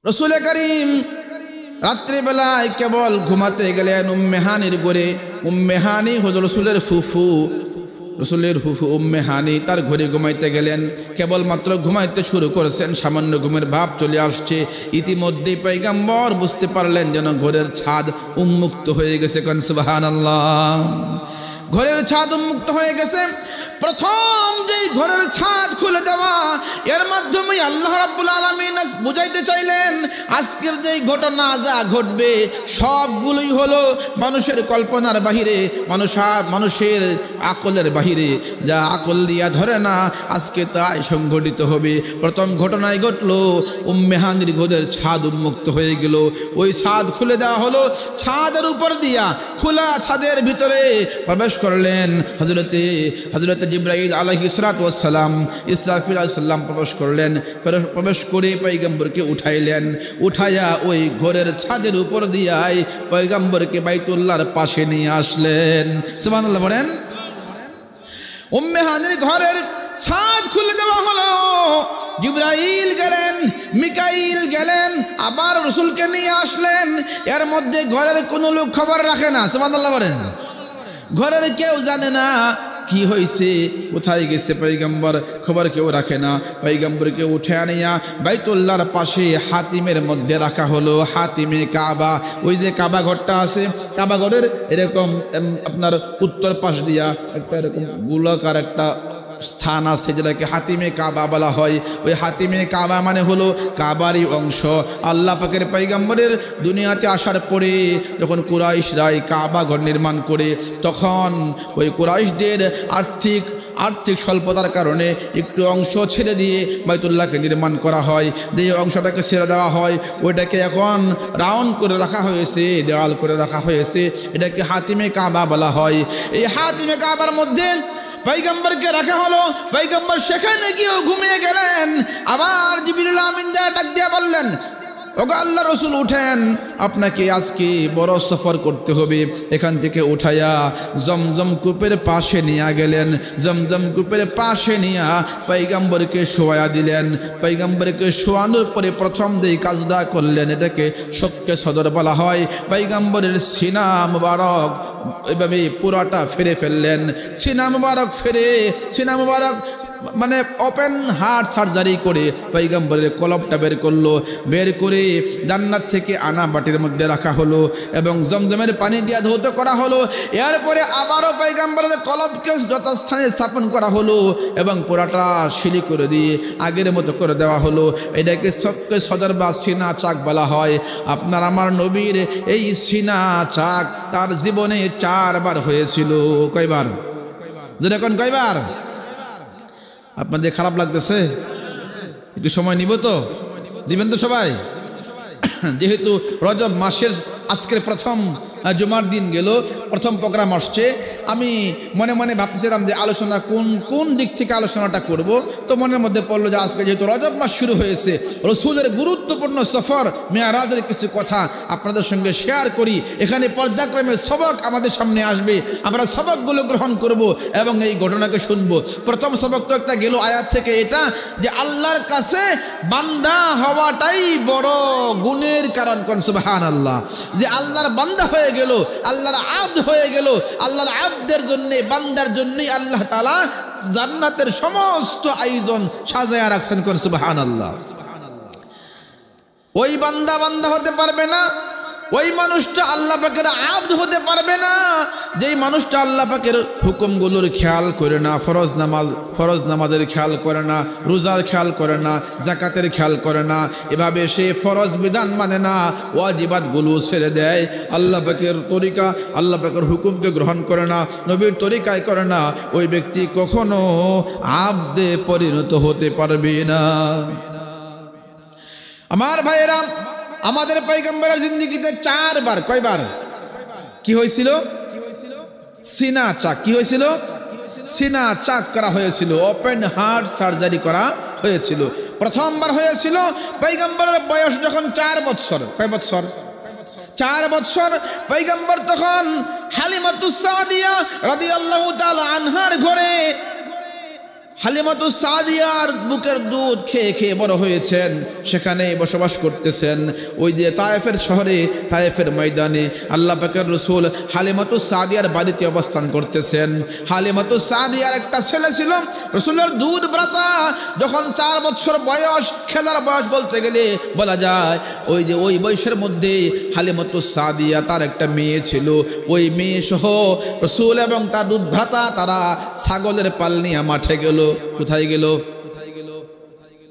রসুল করিম রাত্রিবেলায় কেবল ঘুমাতে গেলেন উম্মে হানির ঘরে। উম্মে হানি হলো রসুলের ফুফু, রসুলের ফুফু উম্মে হানি তার ঘরে ঘুমাইতে গেলেন। কেবলমাত্র ঘুমাইতে শুরু করেছেন, সামান্য ঘুমের ভাব চলে আসছে। ইতিমধ্যেই পয়গম্বর বুঝতে পারলেন যেন ঘরের ছাদ উন্মুক্ত হয়ে গেছে। কোন সুবহানাল্লাহ। ঘরের ছাদ উন্মুক্ত হয়ে গেছে। প্রথম যেই ঘরের ছাদ খুলে দেওয়া, এর মাধ্যমে আল্লাহ রাব্বুল আলামিন বুঝাইতে চাইলেন আজকের যেই ঘটনা যা ঘটবে সবগুলোই হলো মানুষের কল্পনার বাহিরে, মানুষের আকলের বাহিরে। যা আকল দিয়া ধরে না আজকে তাই সংঘটিত হবে। প্রথম ঘটনায় ঘটলো উম্মে হানির ঘরের ছাদ উন্মুক্ত হয়ে গেল। ওই ছাদ খুলে দেওয়া হলো। ছাদের উপর দিয়া খোলা ছাদের ভিতরে প্রবেশ করলেন হযরতে জিবরাইল আলাইহিস সালাতু ওয়াস সালাম, ইসরাফিল আলাইহিস সালাম প্রবেশ করলেন। প্রবেশ করে পয়গম্বরকে উঠাইলেন। উঠাইয়া ওই ঘরের ছাদের উপর দিয়াই পয়গম্বরকে বাইতুল্লাহর পাশে নিয়ে আসলেন। সুবহানাল্লাহ বলেন। উম্মে হানির ঘরের ছাদ খুলে দেওয়া হলো। জিবরাইল গেলেন, মিকাইল গেলেন, আবার রসুলকে নিয়ে আসলেন। এর মধ্যে ঘরের কোনো লোক খবর রাখে না। সুবহানাল্লাহ বলেন। ঘরের কেউ জানে না কি হয়েছে, কোথায় গেছে পয়গম্বর, খবর কেউ রাখে না। পয়গম্বরকে উঠে আনিয়া বাইতুল্লাহর পাশে হাতিমের মধ্যে রাখা হলো। হাতিমে কাবা, ওই যে কাবা ঘরটা আছে, কাবা ঘরের এরকম আপনার উত্তর পাশ দিয়া একটা এরকম গোলাকার একটা স্থান আছে যেটাকে হাতিমে কাবা বলা হয়। ওই হাতিমে কাবা মানে হলো কাবারই অংশ। আল্লাহ পাকের পয়গম্বরের দুনিয়াতে আসার পরে যখন কুরাইশরাই কাবা ঘর নির্মাণ করে, তখন ওই কুরাইশদের আর্থিক স্বল্পতার কারণে একটু অংশ ছেড়ে দিয়ে বাইতুল্লাহকে নির্মাণ করা হয়। যে অংশটাকে ছেড়ে দেওয়া হয় ওইটাকে এখন রাউন্ড করে রাখা হয়েছে, দেওয়াল করে রাখা হয়েছে। এটাকে হাতিমে কাবা বলা হয়। এই হাতিমে কাবার মধ্যে পয়গম্বরকে রাখা হলো। পয়গম্বর সেখানে গিয়েও ঘুমিয়ে গেলেন। আবার জিবরিল আমিন ডাক দিয়ে বললেন, ওগো আল্লাহ রসুল উঠেন, আপনাকে আজকে বড় সফর করতে হবে। এখান থেকে উঠাইয়া জমজম কূপের পাশে নিয়ে গেলেন। জমজম কূপের পাশে নিয়ে পয়গম্বরকে শোয়া দিলেন। পয়গম্বরকে শোয়ানোর পরে প্রথম যেই কাজটা করলেন এটাকে শক্কে সদর বলা হয়। পয়গম্বরের সিনা মুবারক এভাবে পুরাটা ফেরে ফেললেন। সিনা মুবারক মানে ওপেন হার্ট সার্জারি করে পয়গম্বরের কলবটা বের করলো। বের করে জান্নাত থেকে আনা বাটির মধ্যে রাখা হলো এবং জমজমের পানি দিয়ে ধৌত করা হলো। এরপরে আবারও পয়গম্বরের কলবকে যথাস্থানে স্থাপন করা হলো এবং পুরাটা শিলি করে দিয়ে আগের মতো করে দেওয়া হলো। এটাকে সবকে সদর বা সিনা চাক বলা হয়। আপনার আমার নবীর এই সিনা চাক তার জীবনে 4 বার হয়েছিল। কয়বার? যেরকম কয়বার? আপনাদের খারাপ লাগতেছে? একটু সময় নিব তো, দিবেন তো সবাই? যেহেতু রজব মাসের আজকের প্রথম জুমার দিন গেল, প্রথম প্রোগ্রাম আসছে, আমি মনে মনে ভাবতেছিলাম যে আলোচনা কোন দিক থেকে আলোচনাটা করব। তো মনের মধ্যে পড়লো যে আজকে যেহেতু রজব মাস শুরু হয়েছে, রসুলের গুরুত্বপূর্ণ সফর মেরাজের কিছু কথা আপনাদের সঙ্গে শেয়ার করি। এখানে পর্যায়ক্রমে সবক আমাদের সামনে আসবে, আমরা সবকগুলো গ্রহণ করব এবং এই ঘটনাকে শুনব। প্রথম সবক তো একটা গেল আয়াত থেকে, এটা যে আল্লাহর কাছে বান্দা হওয়াটাই বড় গুণের কারণ। কোন সুবহানাল্লাহ। যে আল্লাহর বান্দা হয়ে গেল, আল্লাহর আব্দ হয়ে গেল, আল্লাহর আব্দের জন্য বান্দার জন্যই আল্লাহ তাআলা জান্নাতের সমস্ত আয়োজন সাজায়া রাখছেন। কোন সুবহানাল্লাহ। ওই বান্দা হতে পারবে না, ওই মানুষটা আল্লাহ পাকের আব্দ হতে পারবে না যেই মানুষটা আল্লাহ পাকের হুকুমগুলোর খেয়াল করে না, ফরজ নামাজের খেয়াল করে না, রোজার খেয়াল করে না, জাকাতের খেয়াল করে না, এভাবে সে ফরজ বিধান মানে না, ওয়াজিবাতগুলো ছেড়ে দেয়, আল্লাহ পাকের তরিকা আল্লাহ পাকের হুকুমকে গ্রহণ করে না, নবীর তরিকায় করে না, ওই ব্যক্তি কখনো আব্দে পরিণত হতে পারবে না। আমার ভাইয়েরা, আমাদের পয়গম্বরের জিন্দেগিতে 4 বার, কয়বার কি হয়েছিল? সিনা চাক। কি হয়েছিল? সিনা চাক করা হয়েছিল, ওপেন হার্ট সার্জারি করা হয়েছিল। প্রথমবার হয়েছিল পয়গম্বরের বয়স যখন 4 বছর। কয় বছর? 4 বছর। পয়গম্বর তখন হালিমাতুস সাদিয়া রাদিয়াল্লাহু তাআলা আনহার ঘরে হালিমাতুস সাদিয়ার বুকের দুধ খেয়ে খেয়ে বড় হয়েছেন, সেখানে বসবাস করতেছেন। ওই যে তায়েফের শহরে, তায়েফের ময়দানে আল্লাহ পাকের রসুল হালিমাতুস সাদিয়ার বাড়িতে অবস্থান করতেছেন। হালিমাতুস সাদিয়ার একটা ছেলে ছিল, রসুলের দুধ ব্রাতা। যখন 4 বছর বয়স, খেলার বয়স বলতে গেলে বলা যায়, ওই যে ওই বয়সের মধ্যে হালিমাতুস সাদিয়া তার একটা মেয়ে ছিল। ওই মেয়ে সহ রসুল এবং তার দুধ ভ্রাতা তারা ছাগলের পাল নিয়ে মাঠে গেল। কোথায় গেল?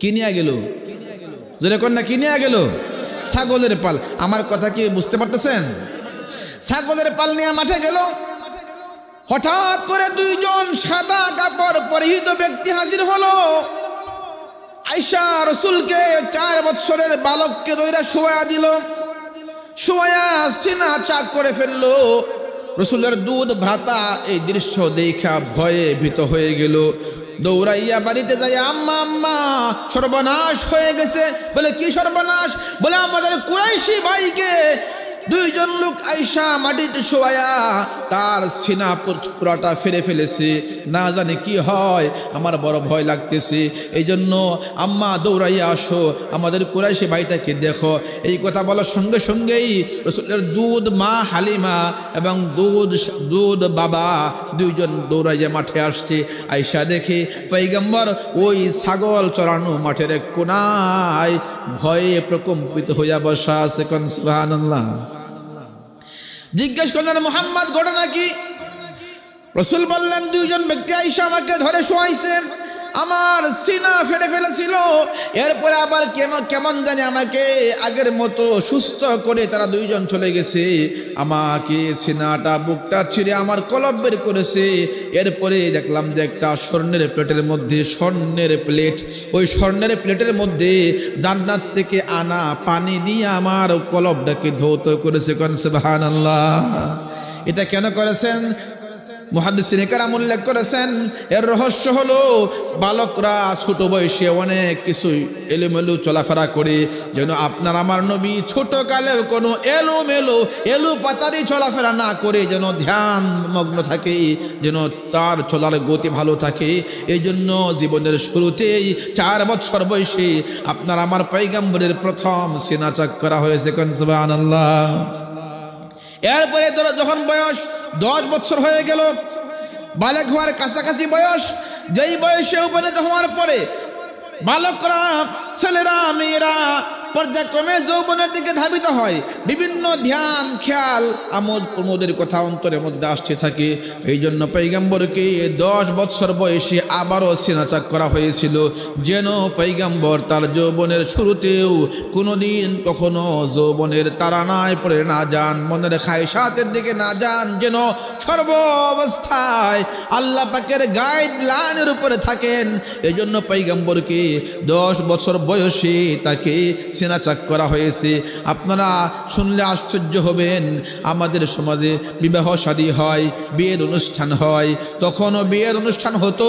কিনিয়া গেল। জোরে কন্যা কিনিয়া গেল ছাগলের পাল। আমার কথা কি বুঝতে পারতেছেন? ছাগলের পাল নিয়ে মাঠে গেল। হঠাৎ করে 2 জন সাদা কাপড় পরিহিত ব্যক্তি হাজির হলো। আয়েশা রসুলকে 4 বছরের বালককে দইরা শোয়া দিল। শোয়া সিনা চাক করে ফেললো। রসুলের দুধ ভ্রাতা এই দৃশ্য দেখা ভয়ে ভীত হয়ে গেল। দৌড়াইয়া বাড়িতে যাই, আম্মা আম্মা সর্বনাশ হয়ে গেছে। বলে কি সর্বনাশ? বলে আমাদের কুরাইশি ভাইকে 2 জন লোক আয়েশা মাটিতে শোয়া তার সিনা পুরাটা ফেলে ফেলেছে। না জানি কি হয়, আমার বড় ভয় লাগতেছে। এই জন্য আম্মা দৌড়াইয়া আসো, আমাদের কুরাইশি ভাইটাকে দেখো। এই কথা বলার সঙ্গে সঙ্গেই রসুলের দুধ মা হালিমা এবং দুধ বাবা 2 জন দৌড়াইয়া মাঠে আসছে। আয়েশা দেখে পয়গম্বর ওই ছাগল চড়ানো মাঠের এক কোনায় ভয়ে প্রকম্পিত হইয়া বসা আছে। কোন সুবহানাল্লাহ। জিজ্ঞেস করলেন, মুহাম্মদ ঘটনা কি? রসুল বললেন, 2 জন ব্যক্তি আয়েশা আমাকে ধরে শোয়াইছে, আমার সিনা ফেলে ফেলেছিল। এরপরে আবার কেমন জানি আমাকে আগের মতো সুস্থ করে তারা 2 জন চলে গেছে। আমাকে সিনাটা বুকটা ছিঁড়ে আমার কলব বের করেছে। এরপরে দেখলাম যে একটা স্বর্ণের প্লেটের মধ্যে, স্বর্ণের প্লেট, ওই স্বর্ণের প্লেটের মধ্যে জান্নাত থেকে আনা পানি দিয়ে আমার কলবটাকে ধৌত করেছে। কোন সুবহানাল্লাহ। এটা কেন করেছেন? মুহাদ্দিসিন কেরাম উল্লেখ করেছেন, এর রহস্য হলো বালকরা ছোট বয়সে অনেক কিছু এলোমেলো চলাফেরা করে, যেন আপনার আমার নবী ছোটকালেও কোনো এলো পাতারি চলাফেরা না করে যেন ধ্যান মগ্ন থাকে, যেন তার চলার গতি ভালো থাকে। এই জন্য জীবনের শুরুতেই 4 বছর বয়সে আপনার আমার পয়গম্বরের প্রথম সিনা চাক করা হয়েছে। কোন সুবহানাল্লাহ। এরপরে যখন বয়স 10 বছর হয়ে গেল, বালক হওয়ার কাছাকাছি বয়স, যেই বয়সে উপনীত হওয়ার পরে বালকরা, ছেলেরা মেয়েরা পর্যায়ক্রমে যৌবনের দিকে ধাবিত হয়। বিভিন্ন ধ্যান খেয়াল আমোদ প্রমোদের কথা অন্তরের মধ্যে আসতে থাকে। এই জন্য পয়গম্বরকে 10 বছর বয়সে আবারও সিনাচাক করা হয়েছিল, যেন পয়গম্বর তার যৌবনের শুরুতেও কোনোদিন কখনো যৌবনের তাড়নায় পড়ে না যান, মনের খায়সাতের দিকে না যান, যেন সর্ব অবস্থায় আল্লাহ পাকের গাইডলাইনের উপরে থাকেন। এই জন্য পয়গম্বরকে 10 বছর বয়সে তাকে সিনাচাক করা হয়েছে। আপনারা শুনলে আশ্চর্য হবেন, আমাদের সমাজে বিবাহ শাদী হয়, বিয়ের অনুষ্ঠান হয়, তখনও বিয়ের অনুষ্ঠান হতো।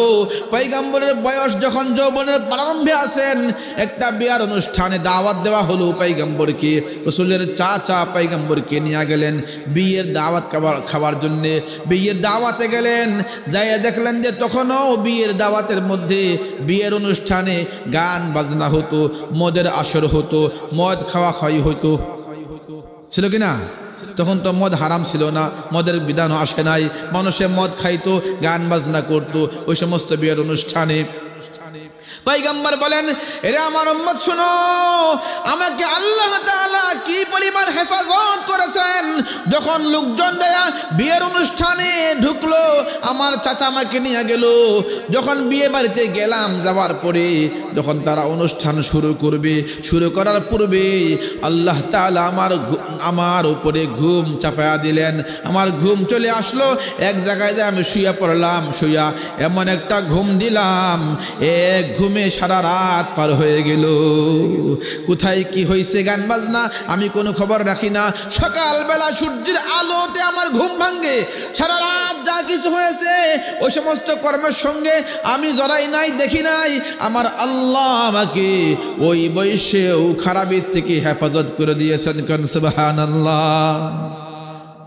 পয়গম্বরের বয়স যখন যৌবনের প্রারম্ভে আসেন, একটা বিয়ের অনুষ্ঠানে দাওয়াত দেওয়া হলো পয়গম্বরকে। রসুলের চাচা পয়গম্বরকে নিয়ে গেলেন বিয়ের দাওয়াত খাওয়ার জন্যে। বিয়ের দাওয়াতে গেলেন, যাইয়া দেখলেন যে তখনও বিয়ের দাওয়াতের মধ্যে, বিয়ের অনুষ্ঠানে গান বাজনা হতো, মদের আসর হতো, মদ খাওয়া খাওয়াই হইতো। ছিল কি না? তখন তো মদ হারাম ছিল না, মদের বিধানও আসে নাই, মানুষে মদ খাইতো, গান বাজনা করতো ওই সমস্ত বিয়ের অনুষ্ঠানে। পয়গম্বর বলেন, এরে আমার উম্মত শুনো, আমাকে আল্লাহ তাআলা কি পরিমাণ হেফাজত করেছেন। যখন লোকজন দেয়া বিয়ের অনুষ্ঠানে ঢুকলো, আমার চাচা আমাকে নিয়ে গেল। যখন বিয়ে বাড়িতে গেলাম, যাওয়ার পরে যখন তারা অনুষ্ঠান শুরু করবে, শুরু করার পূর্বে আল্লাহ তাআলা আমার উপরে ঘুম চাপায়া দিলেন। আমার ঘুম চলে আসলো, এক জায়গায় যে আমি শুয়ে পড়লাম, শুয়া এমন একটা ঘুম দিলাম, এক ঘুমে সারা রাত পার হয়ে গেল। কোথায় কি হয়েছে গান বাজনা আমি কোনো খবর রাখি না। সকালবেলা সূর্যের আলোতে আমার ঘুম ভাঙ্গে। সারা রাত যা কিছু হয়েছে ওই সমস্ত কর্মের সঙ্গে আমি জড়াই নাই, দেখি নাই। আমার আল্লাহ আমাকে ওই বয়সেও খারাপের থেকে হেফাজত করে দিয়েছেন। কোন সুবহানাল্লাহ।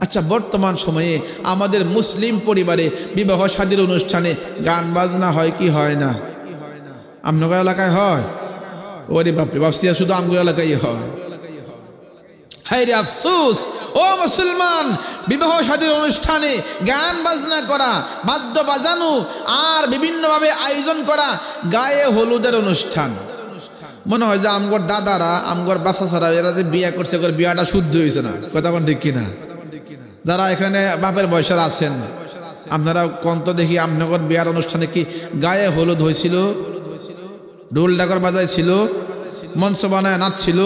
আচ্ছা, বর্তমান সময়ে আমাদের মুসলিম পরিবারে বিবাহ শাদীর অনুষ্ঠানে গান বাজনা হয় কি হয় না? আপনার এলাকায় হয়? ওরে বাপরে, ভাবছি শুধু আমগো এলাকায় হয়। হায় রে আফসোস, ও মুসলমান, বিবাহ শাদীর অনুষ্ঠানে গান বাজনা করা, বাদ্য বাজানো আর বিভিন্নভাবে আয়োজন করা, গায়ে হলুদের অনুষ্ঠান। মনে হয় যে আমগর দাদারা, আমগর বাচ্চারা এরা যে বিয়ে করছে, বিয়াটা শুদ্ধ হয়েছে না। কথা কোন ঠিক কিনা? যারা এখানে বাপের বয়সের আছেন, আপনারা কন্ত দেখি আপনার বিয়ার অনুষ্ঠানে কি গায়ে হলুদ হয়েছিল? ঢোল ডাকর বাজাইছিল, মঞ্চ বানায় নাচছিল,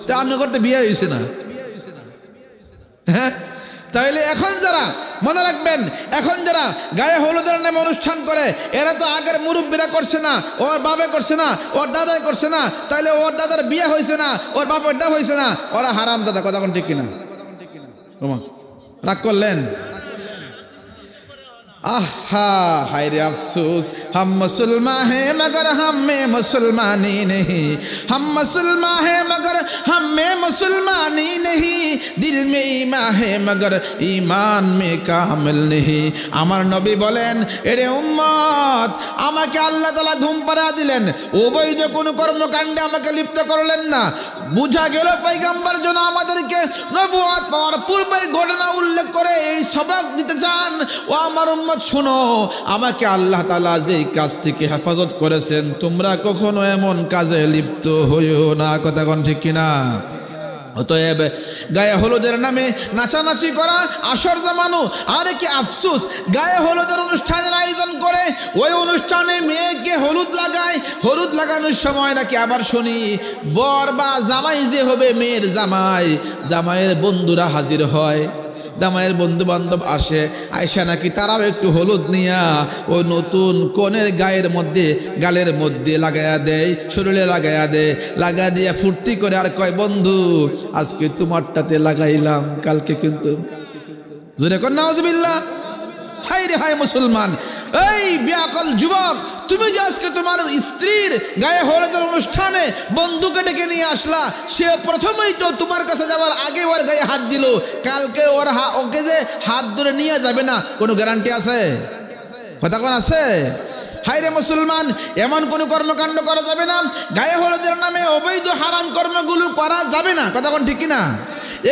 তা আপনার করতে বিয়ে হয়েছে না? হ্যাঁ, তাইলে এখন যারা, মনে রাখবেন, এখন যারা গায়ে হলুদের নামে অনুষ্ঠান করে, এরা তো আগের মুরব্বীরা করছে না, ওর বাবা করছে না, ওর দাদাই করছে না, তাইলে ওর দাদার বিয়ে হয়েছে না, ওর বাপেরটা হয়েছে না, ওরা হারাম দাদা। কথা কোন ঠিক কিনা? রাগ করলেন? आहा हाय रे अफसोस, हम मुसलमान हैं मगर हम में मुसलमानी नहीं, हम मुसलमान हैं मगर हम में मुसलमानी नहीं, दिल में ईमान है मगर ईमान में कामिल नहीं। আমার নবী বলেন, এরে উম্মত, আমাকে আল্লাহ তাআলা ঘুম পাড়া দিলেন, অবৈধ কোনো কর্মকাণ্ডে আমাকে লিপ্ত করলেন না। বুঝা গেল পয়গম্বর যেন আমাদেরকে নবুয়ত পাওয়ার পূর্বের ঘটনা উল্লেখ করে এই সবক দিতে চান। ও আমার উম্মত, শোনো, আমাকে আল্লাহ তাআলা যেই কাজ থেকে হেফাজত করেছেন, তোমরা কখনো এমন কাজে লিপ্ত হইও না। কথা কোন ঠিক কিনা? অতএব গায়ে হলুদের নামে নাচানাচি করা, আসর জমানো, আর কি আফসোস, গায়ে হলুদের অনুষ্ঠানের আয়োজন করে ওই অনুষ্ঠানে মেয়েকে হলুদ লাগায়। হলুদ লাগানোর সময় নাকি আবার শুনি বর বা জামাই যে হবে, মেয়ের জামাই, জামাইয়ের বন্ধুরা হাজির হয়, জামাইয়ের বন্ধু বান্ধব আসে, আয়সা নাকি তারাও একটু হলুদ নিয়া ওই নতুন কনের গায়ের মধ্যে, গালের মধ্যে লাগাইয়া দেয়, শরীরে লাগাইয়া দেয়, লাগা দিয়া ফুর্তি করে আর কয়, বন্ধু আজকে তোমারটাতে লাগাইলাম, কালকে কিন্তু। জোরে কর নাউজুবিল্লাহ। হাই রে হাই মুসলমান, এই বিয়াকল যুবক, তুমি যে আজকে তোমার স্ত্রীর গায়ে হলুদের অনুষ্ঠানে বন্ধুকে ডেকে নিয়ে আসলা, সে প্রথমেই তো তোমার কাছে যাওয়ার আগে ওর গায়ে হাত দিল, কালকে ওকে যে হাত ধরে নিয়ে যাবে না, কোনো গ্যারান্টি আছে? কথা কোন আছে? হায়রে মুসলমান, এমন কোনো কর্মকাণ্ড করা যাবে না, গায়ে হলুদের নামে অবৈধ হারাম কর্মগুলো করা যাবে না। কথা কোন ঠিক কিনা?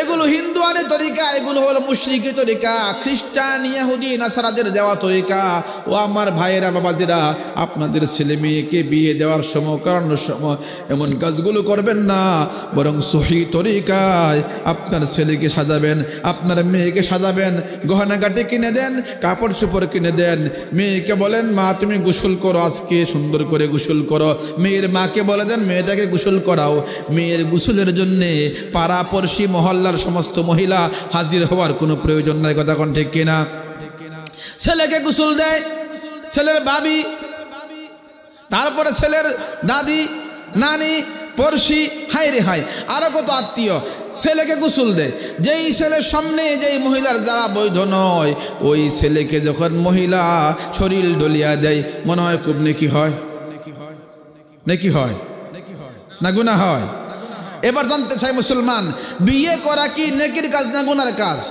এগুলো হিন্দুয়ানি তরিকা, এগুলো হলো মুশরিকি তরিকা, খ্রিস্টান ইহুদি নাসারাদের দেওয়া তরিকা। ও আমার ভাইয়েরা, বাবাজিরা, আপনাদের ছেলে মেয়েকে বিয়ে দেওয়ার সময়, করানোর সময় এমন কাজগুলো করবেন না, বরং সহি তরিকায় আপনার ছেলেকে সাজাবেন, আপনার মেয়েকে সাজাবেন, গহনাগাটি কিনে দেন, কাপড় চোপড় কিনে দেন। মেয়েকে বলেন, মা তুমি গোসল করো, আজকে সুন্দর করে গোসল করো। মেয়ের মাকে বলে দেন, মেয়েটাকে গোসল করাও। মেয়ের গোসলের জন্যে পাড়া পড়শি মহল্লার সমস্ত মহিলা হাজির হওয়ার কোনো প্রয়োজন নাই। কথা কোন ঠিক কিনা? ছেলেকে গোসল দেয় ছেলের ভাবি, তারপরে ছেলের দাদি, নানি, পড়শি, হাই রে হাই, আরো কত আত্মীয় ছেলেকে গোসল দেয়। যেই ছেলের সামনে যেই মহিলার যাওয়া বৈধ নয়, ওই ছেলেকে যখন মহিলা শরীর ডলিয়া দেয়, মনে হয় খুব নেকি হয়। নেকি হয় না গুনাহ হয়? এবার জানতে চাই মুসলমান, বিয়ে করা কি নেকির কাজ না গুনার কাজ?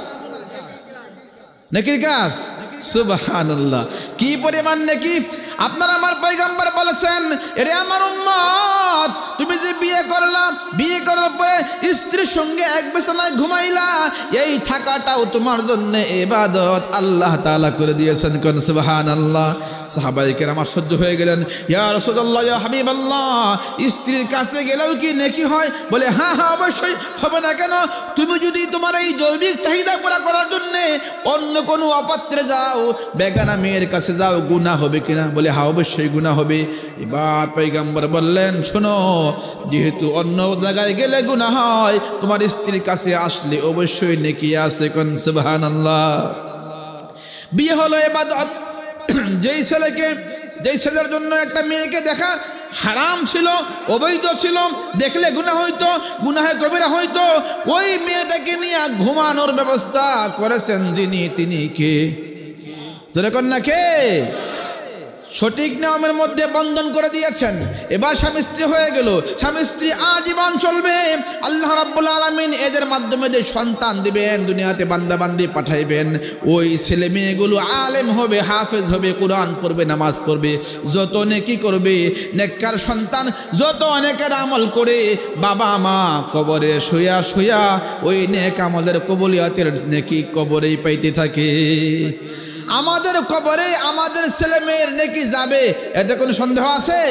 নেকির কাজ। সুবহানাল্লাহ, কি পরিমাণ নেকি! আপনার আমার পয়গম্বর বলেছেন, এরে আমার উম্মত, তুমি যে বিয়ে করলা, বিয়ে করার পরে স্ত্রীর সঙ্গে এক বিছানায় ঘুমাইলা, এই থাকাটাও তোমার জন্য ইবাদত আল্লাহ তাআলা করে দিয়েছেন। কোন সুবহানাল্লাহ। সাহাবায়ে কেরাম আশ্চর্য হয়ে গেলেন, ইয়া রাসূলুল্লাহ, ইয়া হাবিবাল্লাহ, স্ত্রীর কাছে গেলেও কি নেকি হয়? বলে, হ্যাঁ হ্যাঁ, অবশ্যই হবে না কেন? তুমি যদি তোমার এই জৈবিক চাহিদা পুরা করার জন্য অন্য কোনো অপাত্রে যাও, বেগানা মেয়ের কাছে যাও, গুনাহ হবে কিনা? বলে, হ্যাঁ অবশ্যই গুনাহ হবে। এবার পয়গম্বর বললেন, শোনো, যেহেতু অন্য জায়গায় গেলে গুনাহ হয়, তোমার স্ত্রীর কাছে আসলে অবশ্যই নেকি আছে। কোন সুবহানাল্লাহ। বিয়ে হলো ইবাদত। যেই ছেলের জন্য একটা মেয়েকে দেখা হারাম ছিল, অবৈধ ছিল, দেখলে গুনাহ হইতো, গুনাহে কবিরা হইতো, ওই মেয়েটাকে নিয়ে ঘুমানোর ব্যবস্থা করেছেন যিনি, তিনি কে? যেরকম না কে? সঠিক নিয়মের মধ্যে বন্ধন করে দিয়েছেন। এবার স্বামী স্ত্রী হয়ে গেল, স্বামী স্ত্রী আজীবন চলবে। আল্লাহ রাব্বুল আলামিন এদের মাধ্যমে যে সন্তান দিবেন, দুনিয়াতে বান্দাবান্দি পাঠাইবেন, ওই ছেলে মেয়েগুলো আলেম হবে, হাফেজ হবে, কোরআন পড়বে, নামাজ পড়বে, যত নেকি করবে, নেককার সন্তান যত অনেকের আমল করে, বাবা মা কবরে শুয়া শুয়া ওই নেক আমলের কবুলিয়তের নেকি কবরেই পাইতে থাকে। আমাদের কবরে আমাদের ছেলে মেয়ের নেকি যাবে, এতে কোনো সন্দেহ আছে?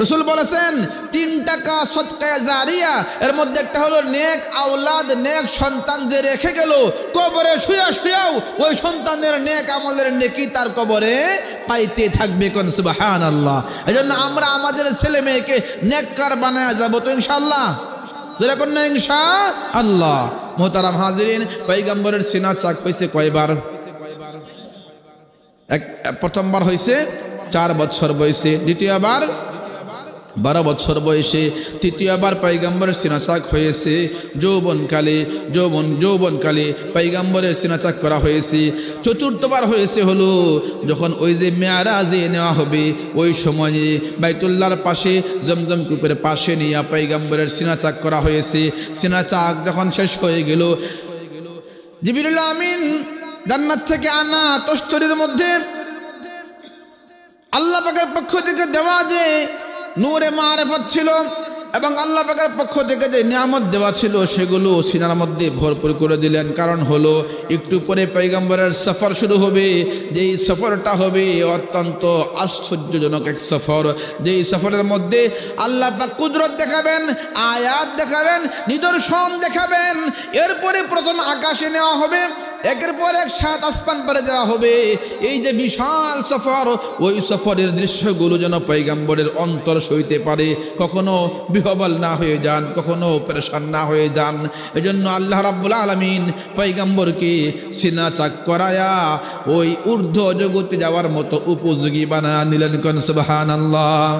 রসুল বলেছেন 3টা কাজ সদকা জারিয়া, এর মধ্যে একটা হলো নেক আওলাদ, নেক সন্তান যে রেখে গেল, কবরে শুয়া শুয়াও ওই সন্তানের নেক আমলের নেকি তার কবরে পাইতে থাকবে। কোন সুবহানাল্লাহ। এজন্য আমরা আমাদের ছেলে মেয়েকে নেককার বানায়া যাব তো ইনশাআল্লাহ, যেরকম না ইনশাআল্লাহ। মুহতারাম হাজিরিন, পয়গম্বরের সিনা চাক হয়েছে কয়বার? প্রথমবার হয়েছে 4 বছর বয়সে, দ্বিতীয়বার 12 বছর বয়সে, তৃতীয়বার পয়গম্বরের সিনাচাক হয়েছে যৌবনকালে পয়গম্বরের সিনাচাক করা হয়েছে। চতুর্থবার হয়েছে হলো যখন ওই যে মেয়ারাজে নেওয়া হবে, ওই সময়ে বাইতুল্লাহর পাশে জমজম কূপের পাশে নিয়ে পয়গম্বরের সিনাচাক করা হয়েছে। সিনাচাক যখন শেষ হয়ে গেল, জিবরিল আমিন জান্নাত থেকে আনা তস্তরির মধ্যে আল্লাহ পাকের পক্ষ থেকে দেওয়া যে নূরে মারিফত ছিল এবং আল্লাহ পাকের পক্ষ থেকে যে নিয়ামত দেওয়া ছিল সেগুলো সিনার মধ্যে ভরপুর করে দিলেন। কারণ হলো একটু পরে পয়গম্বরের সফর শুরু হবে, যেই সফরটা হবে অত্যন্ত আশ্চর্যজনক এক সফর, যেই সফরের মধ্যে আল্লাহ পাক কুদরত দেখাবেন, আয়াত দেখাবেন, নিদর্শন দেখাবেন। এরপরে প্রথম আকাশে নেওয়া হবে, একের পর এক 7 আসমান পারে যাওয়া হবে। এই যে বিশাল সফর, ওই সফরের দৃশ্যগুলো যেন পয়গম্বরের অন্তর সইতে পারে, কখনো বিহবল না হয়ে যান, কখনো পরেশান না হয়ে যান। এজন্য আল্লাহ রাব্বুল আলামিন পয়গম্বরকে সিনা চাক করায়া ওই ঊর্ধ্ব জগতে যাওয়ার মতো উপযোগী বানায়া নিলেন। কোন সুবহানাল্লাহ।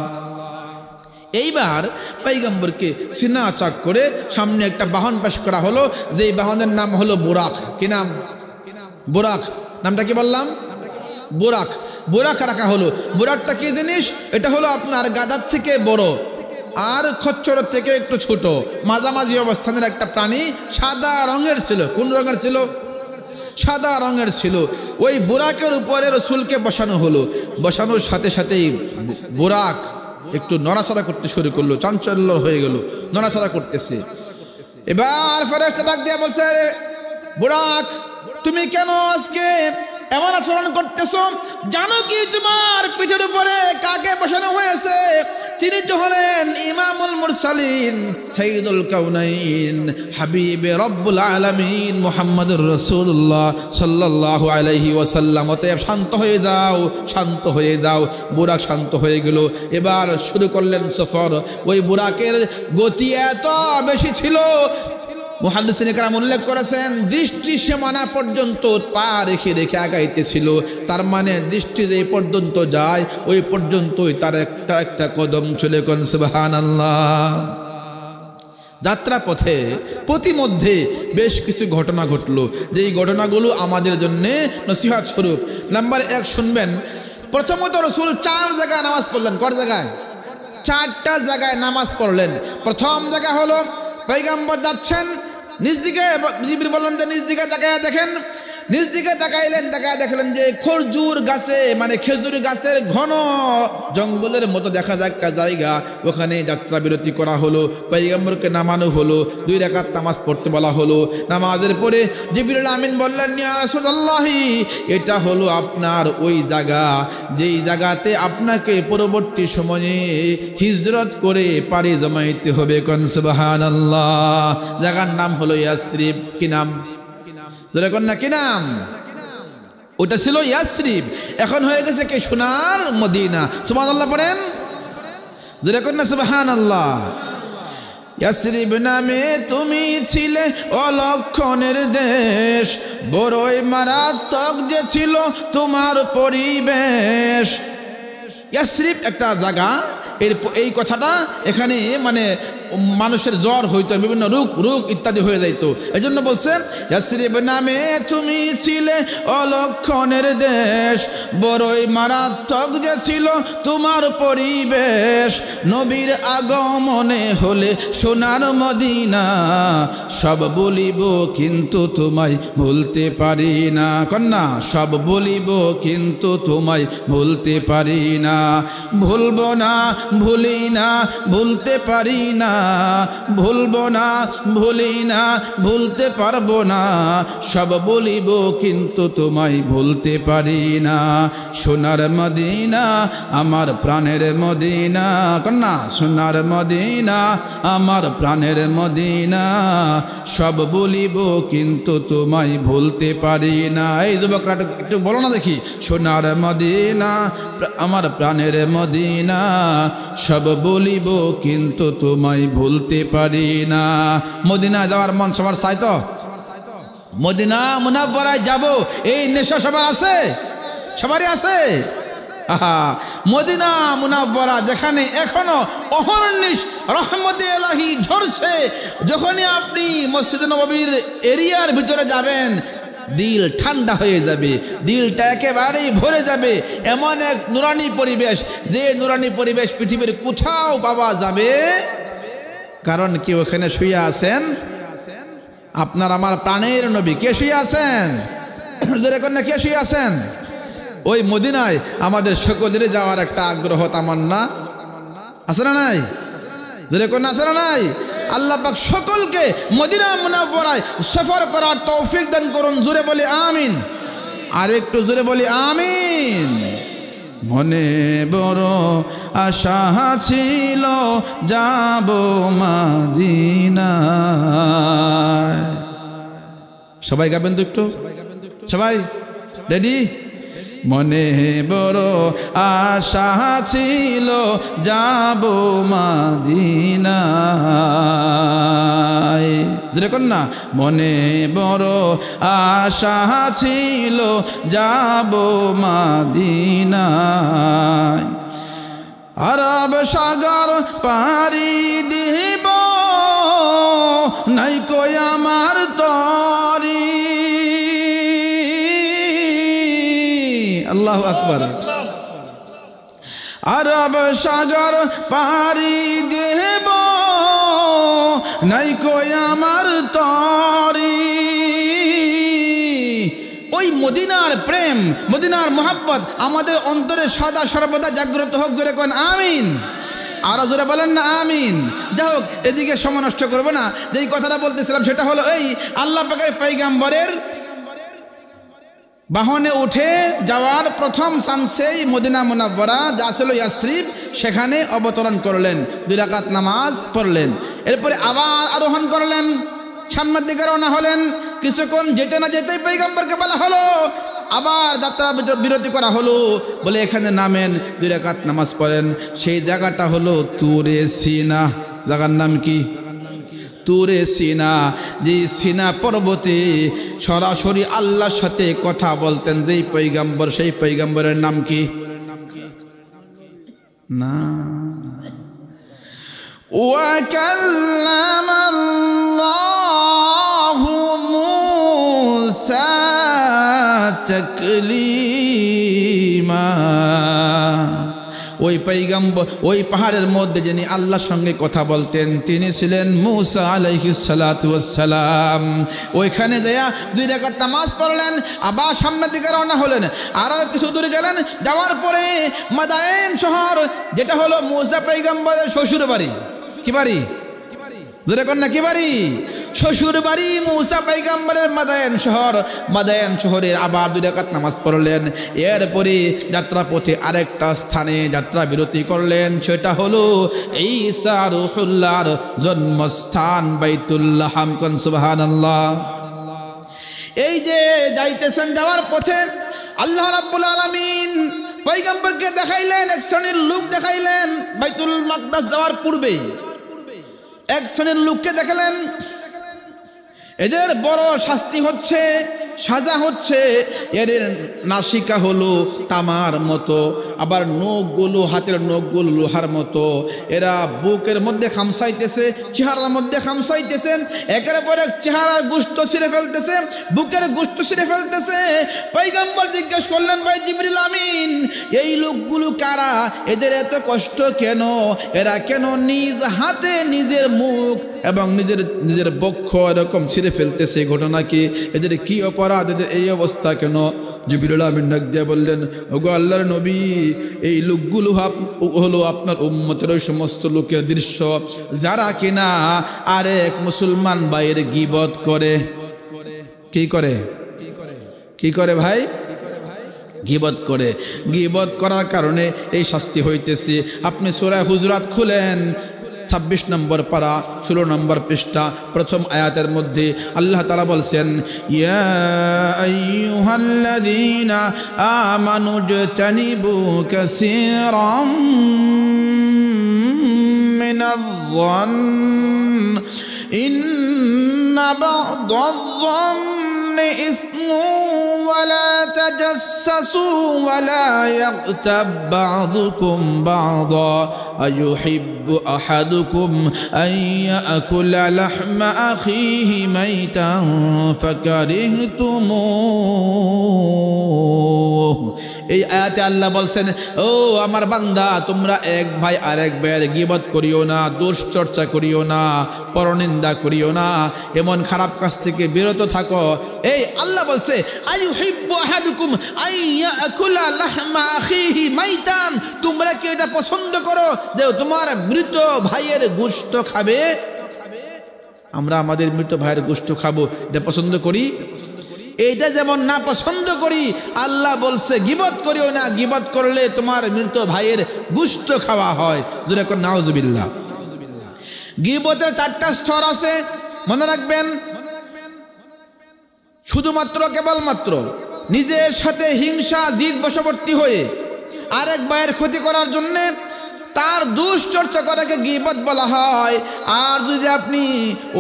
এইবার পয়গম্বরকে সিনা চাক করে সামনে একটা বাহন পেশ করা হলো, যেই বাহনের নাম হলো বুরাক। কি নাম? বুরাক। নামটা কি বললাম? বুরাক। বুরাক রাখা হলো। বুরাকটা কি জিনিস? এটা হলো আপনার গাধার থেকে বড় আর খচ্চরের থেকে একটু ছোট, মাঝামাঝি অবস্থানের একটা প্রাণী, সাদা রঙের ছিল। কোন রঙের ছিল? সাদা রঙের ছিল। ওই বুরাকের উপরে রসুলকে বসানো হলো। বসানোর সাথে সাথেই বুরাক একটু নড়াচড়া করতে শুরু করলো, চাঞ্চল্য হয়ে গেল, নড়াচড়া করতেছে। এবার ফেরেশতা ডাক দিয়ে বলছে, বুরাক তুমি কেন আজকে এমন আচরণ করতেছো? জানো কি তোমার পিঠের উপরে কাকে বসানো হয়েছে? তিনি তো হলেন ইমামুল মুরসালিন, সাইয়্যিদুল কাউনাইন, হাবিবে রব্বুল আলামিন মুহাম্মদুর রাসূলুল্লাহ সাল্লাল্লাহু আলাইহি ওয়াসাল্লাম। অতএব শান্ত হয়ে যাও, শান্ত হয়ে যাও। বুরাক শান্ত হয়ে গেল। এবার শুরু করলেন সফর। ওই বুরাকের গতি এত বেশি ছিল, মুহাদ্দিসিনে কেরাম উল্লেখ করেছেন দৃষ্টি সীমানা পর্যন্ত পা রেখে রেখে আগাইতেছিল। তার মানে দৃষ্টি যে পর্যন্ত যায় ওই পর্যন্তই তার একটা একটা কদম চলে। কোন সুবহানাল্লাহ। যাত্রা পথে প্রতিমধ্যে বেশ কিছু ঘটনা ঘটলো, যেই ঘটনাগুলো আমাদের জন্য নসিহত স্বরূপ। নাম্বার 1 শুনবেন। প্রথমত রসুল 4 জায়গায় নামাজ পড়লেন। কত জায়গায়? 4টা জায়গায় নামাজ পড়লেন। প্রথম জায়গা হলো পয়গম্বর যাচ্ছেন, নিজ দিকে জিবরিল বললেন যে নিজ দিকে তাকায় দেখেন। নিজ দিকে তাকাইলেন, তাকায় দেখলেন যে খজুর গাছে মানে খেজুর গাছের ঘন জঙ্গলের মতো দেখা যায় একটা জায়গা, ওখানে যাত্রা বিরতি করা হলো। পয়গম্বরকে নামানো হলো, 2 রাকাত নামাজ পড়তে বলা হলো। নামাজের পরে জিবরিল আমিন বললেন, ইয়া রাসূলুল্লাহ এটা হলো আপনার ওই জায়গা যেই জায়গাতে আপনাকে পরবর্তী সময়ে হিজরত করে পাড়ি জমাইতে হবে। কোন সুবহানাল্লাহ। জায়গার নাম হলো ইয়াসরিব। কি নাম? যেরকম না কি নাম? ওটা ছিল ইয়াসরিব, এখন হয়ে গেছে কি সোনার মদিনা। সুবহানাল্লাহ পড়েন। যেরকম না সুবহানাল্লাহ। ইয়াসরিব নামে তুমি ছিলে অলক্ষণের দেশ, বড়ই মারাত্মক যে ছিল তোমার পরিবেশ। ইয়াসরিব একটা জায়গা। এই কথাটা এখানে মানে মানুষের জ্বর হইতো, বিভিন্ন রোগ ইত্যাদি হয়ে যাইতো। এই জন্য বলছে ইয়াসরিব নামে তুমি ছিলে অলক্ষণের দেশ, বড়ই মারাত্মক যে ছিল তোমার পরিবেশ। নবীর আগমনে হলে সোনার মদিনা, সব বলিব কিন্তু তোমায় ভুলতে পারি না। কন্যা সব বলিব কিন্তু তোমায় ভুলতে পারি না। ভুলব না ভুলি না ভুলতে পারি না, ভুলব না ভুলি না ভুলতে পারবো না। সব বলিব কিন্তু তোমায় ভুলতে পারি না। সোনার মদিনা আমার প্রাণের মদিনা, কন্যা সোনার মদিনা আমার প্রাণের মদিনা, সব বলিব কিন্তু তোমায় ভুলতে পারি না। এই যুবকরা একটু বলো না দেখি, সোনার মদিনা আমার প্রাণের মদিনা, সব বলিব কিন্তু তোমায় ভুলতে পারি না। মদিনা যাওয়ার মন সবার চাই তো? মদিনা মুনাওয়ারায় যাব এই নেশা সবার আছে? সবারই আছে। মদিনা মুনাওয়ারা যেখানে এখনো অহর্নিশ রহমতে ইলাহি ঝরছে, যখনই আপনি মসজিদে নববীর এরিয়ার ভিতরে যাবেন দিল ঠান্ডা হয়ে যাবে, দিলটা একেবারেই ভরে যাবে। এমন এক নুরানি পরিবেশ, যে নুরানি পরিবেশ পৃথিবীর কোথাও পাওয়া যাবে। কারণ কি ওখানে শুয়ে আছেন আপনার আমার প্রাণের নবী। কে শুয়ে আছেন? কন্যা কে শুয়ে আছেন? ওই মদিনায় আমাদের সকলেরই যাওয়ার একটা আগ্রহ তামান্না আছে না নাই? কন্যা আছে না নাই? আল্লাহ পাক সকলকে মদিনা মুনাওয়ারায় সফর করার তৌফিক দান করুন। জোরে বলি আমিন। আর একটু জোরে বলি আমিন। মনে বড় আশা ছিল যাব মদিনায়। সবাই গাবেন তো একটু? সবাই রেডি? মনে বড় আশা ছিল যাব মদিনায়। যেরকম না, মনে বড় আশা ছিল যাব মদিনায়। আরব সাগর পাড়ি দিব নাই কই আমার তরি। আল্লাহু আকবার। আরব সাগর পাড়ি দেব নাই কই আমার তরি। ওই মদিনার প্রেম, মদিনার মোহাব্বত আমাদের অন্তরে সদা সর্বদা জাগ্রত হোক। জোরে কোন আমিন। আরো জোরে বলেন না আমিন। যাই হোক, এদিকে সময় নষ্ট করবো না। যেই কথাটা বলতেছিলাম সেটা হলো এই আল্লাহ পাকের পয়গম্বরের বাহনে উঠে যাওয়ার প্রথম চান্সেই মদিনা মুনাওয়ারা যা ছিল ইয়াসরিব, সেখানে অবতরণ করলেন, 2 রাকাত নামাজ পড়লেন। এরপরে আবার আরোহণ করলেন, সামনের দিকে রওনা হলেন। কিছুক্ষণ যেতে না যেতেই পয়গম্বরকে বলা হলো, আবার যাত্রা বিরতি করা হলো, বলে এখানে নামেন, 2 রাকাত নামাজ পড়েন। সেই জায়গাটা হলো তুরে সিনা। জায়গার নাম কি? তুরে সিনা। যে সিনা পর্বতে সরাসরি আল্লাহর সাথে কথা বলতেন যেই পয়গম্বর, সেই পয়গম্বরের নাম কি? না। ওয়া কাল্লামাল্লাহু মূসা তাকলিমা। ওই পয়গম্বর, ওই পাহাড়ের মধ্যে যিনি আল্লাহর সঙ্গে কথা বলতেন তিনি ছিলেন মূসা আলাইহিস সালাতু ওয়াস সালাম। ওইখানে যায়া 2 রাকাত নামাজ পড়লেন, আবার সামনের দিকে রওনা হলেন। আরো কিছু দূর গেলেন, যাওয়ার পরে মাদায়েন শহর, যেটা হলো মূসা পয়গম্বরের শ্বশুর বাড়ি। কি বাড়ি? জোরে কোন না কি বাড়ি? শ্বশুর বাড়ি মূসা পয়গম্বরের মাদায়েন শহর। মাদায়েন শহরে আবার 2 রাকাত নামাজ পড়লেন। এরপরে যাত্রাপথে আরেকটা স্থানে যাত্রা বিরতি করলেন, সেটা হলো ঈসা রূহুল্লাহর জন্মস্থান বাইতুল্লাহ। হামকুন সুবহানাল্লাহ। এই যে যাইতেছেন, যাওয়ার পথে আল্লাহ রাব্বুল আলামিন পয়গম্বরকে দেখাইলেন, এক শ্রেণীর লোক দেখাইলেন। বাইতুল মাকদাস যাওয়ার পূর্বে এক শ্রেণীর লোককে দেখালেন। এদের বড় শাস্তি হচ্ছে সাজা হচ্ছে, এর নাসিকা হলো তামার মতো, আবার নখগুলো হাতের নখগুলো লোহার মতো। এরা বুকের মধ্যে খামসাইতেছে, চেহারার মধ্যে খামসাইতেছে, একের পর এক চেহারার গোশত ছিঁড়ে ফেলতেছে, বুকের গোশত ছিঁড়ে ফেলতেছে। পয়গম্বর জিজ্ঞেস করলেন, ভাই জিবরিল আমিন, এই লোকগুলো কারা? এদের এত কষ্ট কেন? এরা কেন নিজ হাতে নিজের মুখ এবং নিজের বক্ষ এরকম ছিঁড়ে ফেলতেছে? ঘটনা কি? এদের কি অপরাধ? এদের এই অবস্থা কেন? জিবরিল আমিন ডাক দিয়ে বললেন, ওগো আল্লাহর নবী, এই লোকগুলো হলো আপনার উম্মতের ওই সমস্ত লোকের দৃশ্য যারা কিনা আরেক মুসলমান ভাইয়ের গীবত করে। কি করে? কি করে ভাই? গীবত করে। গীবত করার কারণে এই শাস্তি হইতেছে। আপনি সূরা হুজুরাত খুলেন, 26 নম্বর পারা 16 নম্বর পৃষ্ঠা, প্রথম আয়াতের মধ্যে আল্লাহ তাআলা বলছেন, ইয়া আইয়ুহাল্লাযীনা আমানু জতানিবু কাসীরাম মিনায-যন্ন ইন্না বা'দায-যন্নি ইসমুন ولا تجسسوا ولا يغتب بعضكم بعضا أيحب أحدكم أن يأكل لحم أخيه ميتا فكرهتموه। এই আয়াতে আল্লাহ বলছেন, ও আমার বান্দা, তোমরা এক ভাই আরেক ভাইয়ের গীবত করিও না, দোষ চর্চা করিও না, পরনিন্দা করিও না, এমন খারাপ কাজ থেকে বিরত থাকো। এই আল্লাহ বলছে, আইয়ুহিব্বু আহাদুকুম আইয়াকুলা লাহমা আখিহি মাইতান, তোমরা কি এটা পছন্দ করো যে তোমার মৃত ভাইয়ের গোশত খাবে? আমরা আমাদের মৃত ভাইয়ের গোশত খাবো, এটা পছন্দ করি? এইটা যেমন না পছন্দ করি, আল্লাহ বলছে গীবত করিও না, গীবত করলে তোমার মৃত ভাইয়ের গোশত খাওয়া হয়। যেটা কোন নাউজুবিল্লাহ। গীবতের 4টা স্তর আছে, মনে রাখবেন। শুধুমাত্র কেবলমাত্র নিজের সাথে হিংসা জিদ বশবর্তী হয়ে আরেক ভাইয়ের ক্ষতি করার জন্যে তার দুশ্চর্চা করাকে গীবত বলা হয়। আর যদি আপনি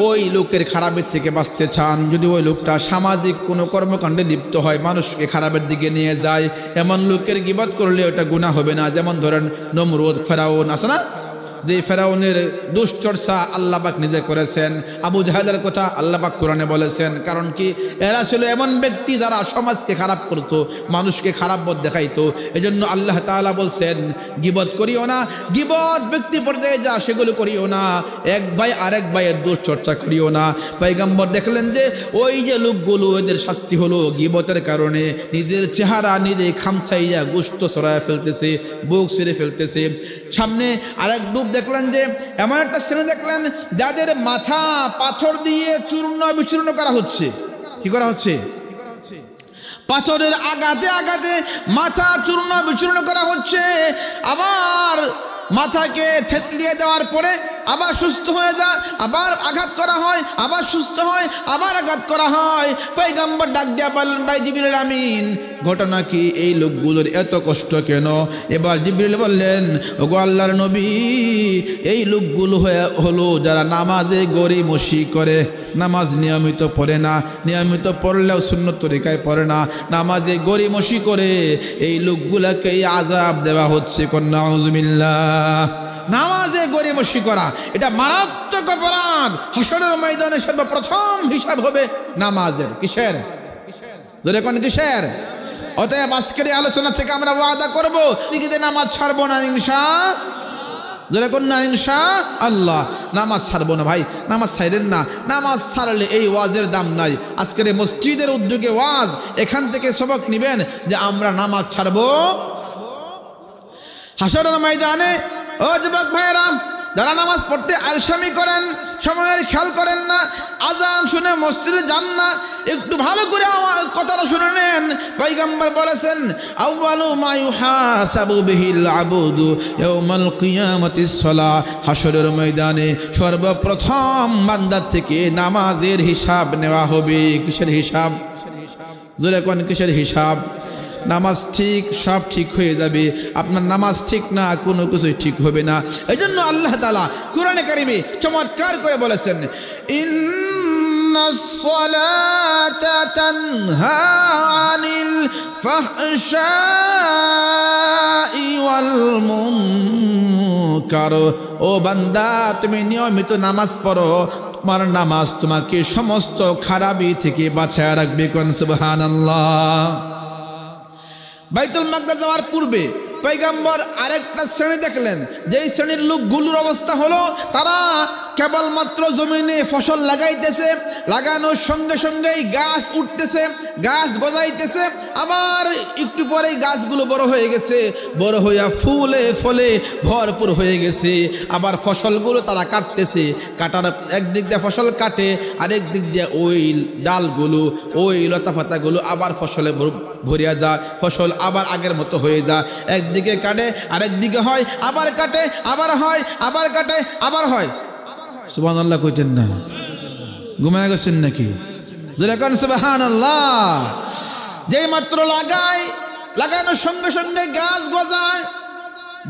ওই লোকের খারাপের থেকে বাঁচতে চান, যদি ওই লোকটা সামাজিক কোনো কর্মকাণ্ডে লিপ্ত হয়, মানুষকে খারাপের দিকে নিয়ে যায়, এমন লোকের গীবত করলে ওটা গুনাহ হবে না। যেমন ধরেন নমরুদ, ফেরাউন আছে না, যে ফেরাউনের দুশ্চর্চা আল্লাহ পাক নিজে করেছেন। আবু জাহেলের কথা আল্লাহ পাক কোরআনে বলেছেন। কারণ কি? এরা ছিল এমন ব্যক্তি যারা সমাজকে খারাপ করত, মানুষকে খারাপ পথ দেখাইতো। এজন্য আল্লাহ তাআলা বলছেন, গীবত করিও না, গীবত ব্যক্তি পর্যায়ে যা সেগুলো করিও না, এক ভাই আরেক ভাইয়ের দুশ্চর্চা করিও না। পয়গম্বর দেখলেন যে ওই যে লোকগুলো, এদের শাস্তি হলো গীবতের কারণে নিজের চেহারা নিজে খামসাইয়া গোশত ছড়ায় ফেলতেছে, বুক ছিঁড়ে ফেলতেছে। সামনে আরেক ডুব দেখলেন যে এমন একটা শ্রেণী দেখলেন যাদের মাথা পাথর দিয়ে চূর্ণ বিচূর্ণ করা হচ্ছে। কি করা হচ্ছে? পাথরের আঘাতে আঘাতে মাথা চূর্ণ বিচূর্ণ করা হচ্ছে। আবার মাথাকে থেতলিয়ে দেওয়ার পরে আবার সুস্থ হয়ে যায়, আবার আঘাত করা হয়, আবার সুস্থ হয়, আবার আঘাত করা হয়। পয়গম্বর ডাক দিয়া বললেন, ভাই জিবরিল আমিন, ঘটনা কি? এই লোকগুলোর এত কষ্ট কেন? এবার জিবরিল বললেন, ওগো আল্লাহর নবী, এই লোকগুলো হলো যারা নামাজে গড়িমসি করে, নামাজ নিয়মিত পড়ে না, নিয়মিত পড়লেও সুন্নত তরিকায় পড়ে না, নামাজে গড়িমসি করে, এই লোকগুলাকে আযাব দেওয়া হচ্ছে। কন্যা নাউজুবিল্লাহ। নামাজে গড়িমসি করা এটা মারাত্মক অপরাধ। হাসরের ময়দানে সর্বপ্রথম হিসাব হবে নামাজের। কিসের? ধরে কোন কিসের? অতএব আজকের এই আলোচনা থেকে আমরা ওয়াদা করব, দিকে নামাজ ছাড়বো না ইনশাআল্লাহ। ধরে কোন না ইনশাআল্লাহ, নামাজ ছাড়বো না। ভাই নামাজ ছাড়েন না, নামাজ ছাড়লে এই ওয়াজের দাম নাই। আজকের এই মসজিদের উদ্যোগে ওয়াজ, এখান থেকে সবক নিবেন যে আমরা নামাজ ছাড়বো। হাসরের ময়দানে ও যুবক ভাইরা, যারা নামাজ পড়তে আলসামি করেন, সময়ের খেয়াল করেন না, আজান শুনে মসজিদে যান না, একটু ভালো করে কথাটা শুনে নেন। পয়গম্বর বলেছেন, আউয়ালু মা ইউহাসাবু বিহিল আবদু ইয়াউমাল কিয়ামাতিস সালাহ। হাসরের ময়দানে সর্বপ্রথম বান্দার থেকে নামাজের হিসাব নেওয়া হবে। কিসের হিসাব? জোরে কোন কিসের হিসাব? নামাজ ঠিক, সব ঠিক হয়ে যাবে। আপনার নামাজ ঠিক না, কোনো কিছুই ঠিক হবে না। এই জন্য আল্লাহ তাআলা কোরআনে কারিমে চমৎকার করে বলেছেন, ইন্নাস সালাত তানহা আনিল ফাহশাই ওয়াল মুনকার। ও বান্দা, তুমি নিয়মিত নামাজ পড়ো, তোমার নামাজ তোমাকে সমস্ত খারাপি থেকে বাঁচায় রাখবে। কোন সুবহানাল্লাহ। বাইতুল মাকদাস যাওয়ার পূর্বে পয়গম্বর আরেকটা শ্রেণী দেখলেন, যেই শ্রেণীর লোকগুলোর অবস্থা হলো তারা কেবলমাত্র জমিনে ফসল লাগাইতেছে, লাগানোর সঙ্গে সঙ্গেই গাছ উঠতেছে, গাছ গজাইতেছে, আবার একটু পরেই গাছগুলো বড় হয়ে গেছে, বড় হইয়া ফুলে ফলে ভরপুর হয়ে গেছে। আবার ফসলগুলো তারা কাটতেছে, কাটার একদিক দিয়ে ফসল কাটে, আরেক দিক দিয়ে ওই ডালগুলো, ওই লতা পাতাগুলো আবার ফসলে ভরিয়া যায়, ফসল আবার আগের মতো হয়ে যায়। একদিকে কাটে, আরেক দিকে হয়, আবার কাটে, আবার হয়, আবার কাটে, আবার হয়। সুবহানাল্লাহ কইতেন না? ঘুমায় গেছেন নাকি? যেরকম সুবহানাল্লাহ। যেই মাত্র লাগায়, লাগানোর সঙ্গে সঙ্গে গাছ গজায়,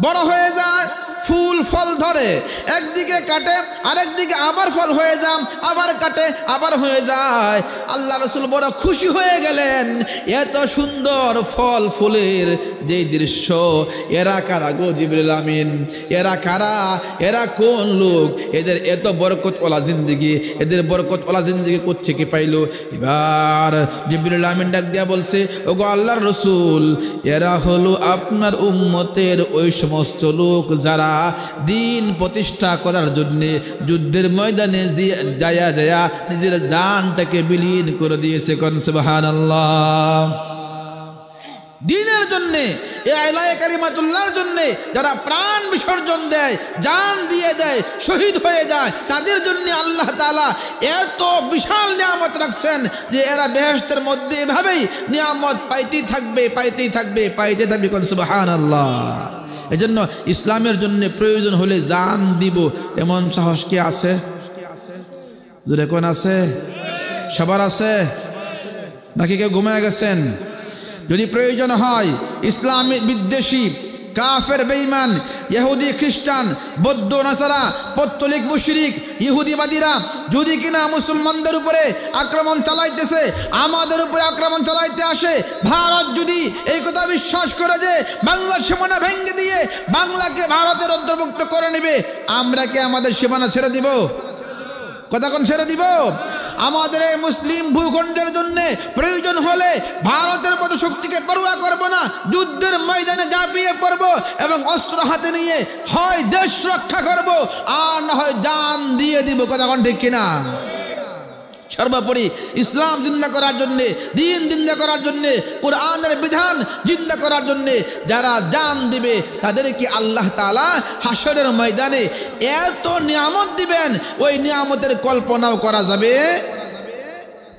বড় হয়ে যায়, ফুল ফল ধরে। একদিকে কাটে, আরেকদিকে আবার ফল হয়ে যায়, আবার কাটে, আবার হয়ে যায়। আল্লাহ রাসূল বড় খুশি হয়ে গেলেন, এত সুন্দর ফল ফুলের যেই দৃশ্য, এরা কারা গো জিবরিল আমিন? এরা কারা? এরা কোন লোক? এদের এত বরকতওয়ালা জিন্দেগি, এদের বরকতওয়ালা জিন্দেগি কোত্থেকে পাইলো? এবার জিবরিল আমিন ডাক দিয়া বলছে, ওগো আল্লাহর রাসূল, এরা হলো আপনার উম্মতের ওই সমস্ত লোক যারা দিন প্রতিষ্ঠা করার জন্য যুদ্ধের ময়দানে যায়া যায়া নিজের জানটাকে বিলীন করে দিয়েছে। কোন সুবহানাল্লাহ। দিনের জন্য, এই আলায়ে কালিমাতুল্লাহর জন্য যারা প্রাণ বিসর্জন দেয়, জান দিয়ে দেয়, শহীদ হয়ে যায়, তাদের জন্য আল্লাহ তাআলা এত বিশাল নিয়ামত রাখছেন যে এরা বেহেশতের মধ্যে এভাবেই নিয়ামত পাইতেই থাকবে, পাইতেই থাকবে, পাইতে থাকবে। কোন সুবহানাল্লাহ। এজন্য ইসলামের জন্য প্রয়োজন হলে জান দিব, এমন সাহস কি আছে? জোরে কোন আছে? সবার আছে নাকি কেউ ঘুমায় গেছেন? যদি প্রয়োজন হয় ইসলামী বিদ্বেষী কাফের বেঈমান ইহুদি খ্রিস্টান বৌদ্ধ নাসারা পৌত্তলিক মুশরিক ইহুদিবাদীরা যদি কিনা মুসলমানদের উপরে আক্রমণ চালাইতেছে, আমাদের উপরে আক্রমণ চালাইতে আসে, ভারত যদি এই কথা বিশ্বাস করে যে বাংলার সীমানা ভেঙে দিয়ে বাংলাকে ভারতের অন্তর্ভুক্ত করে নেবে, আমরা কি আমাদের সীমানা ছেড়ে দিব? কথা কোন ছেড়ে দিব? আমাদের এই মুসলিম ভূখণ্ডের জন্য প্রয়োজন হলে ভারতের মতো শক্তিকে পরোয়া করব না, যুদ্ধের ময়দানে ঝাঁপিয়ে পড়ব এবং অস্ত্র হাতে নিয়ে হয় দেশ রক্ষা করব, আর না হয় জান দিয়ে দিব। কথা কোন ঠিক কিনা? সর্বোপরি ইসলাম জিন্দা করার জন্যে, দিন জিন্দা করার জন্যে, কোরআনের বিধান জিন্দা করার জন্যে যারা জান দিবে তাদেরকে আল্লাহ তাআলা হাসরের ময়দানে এত নিয়ামত দিবেন, ওই নিয়ামতের কল্পনাও করা যাবে।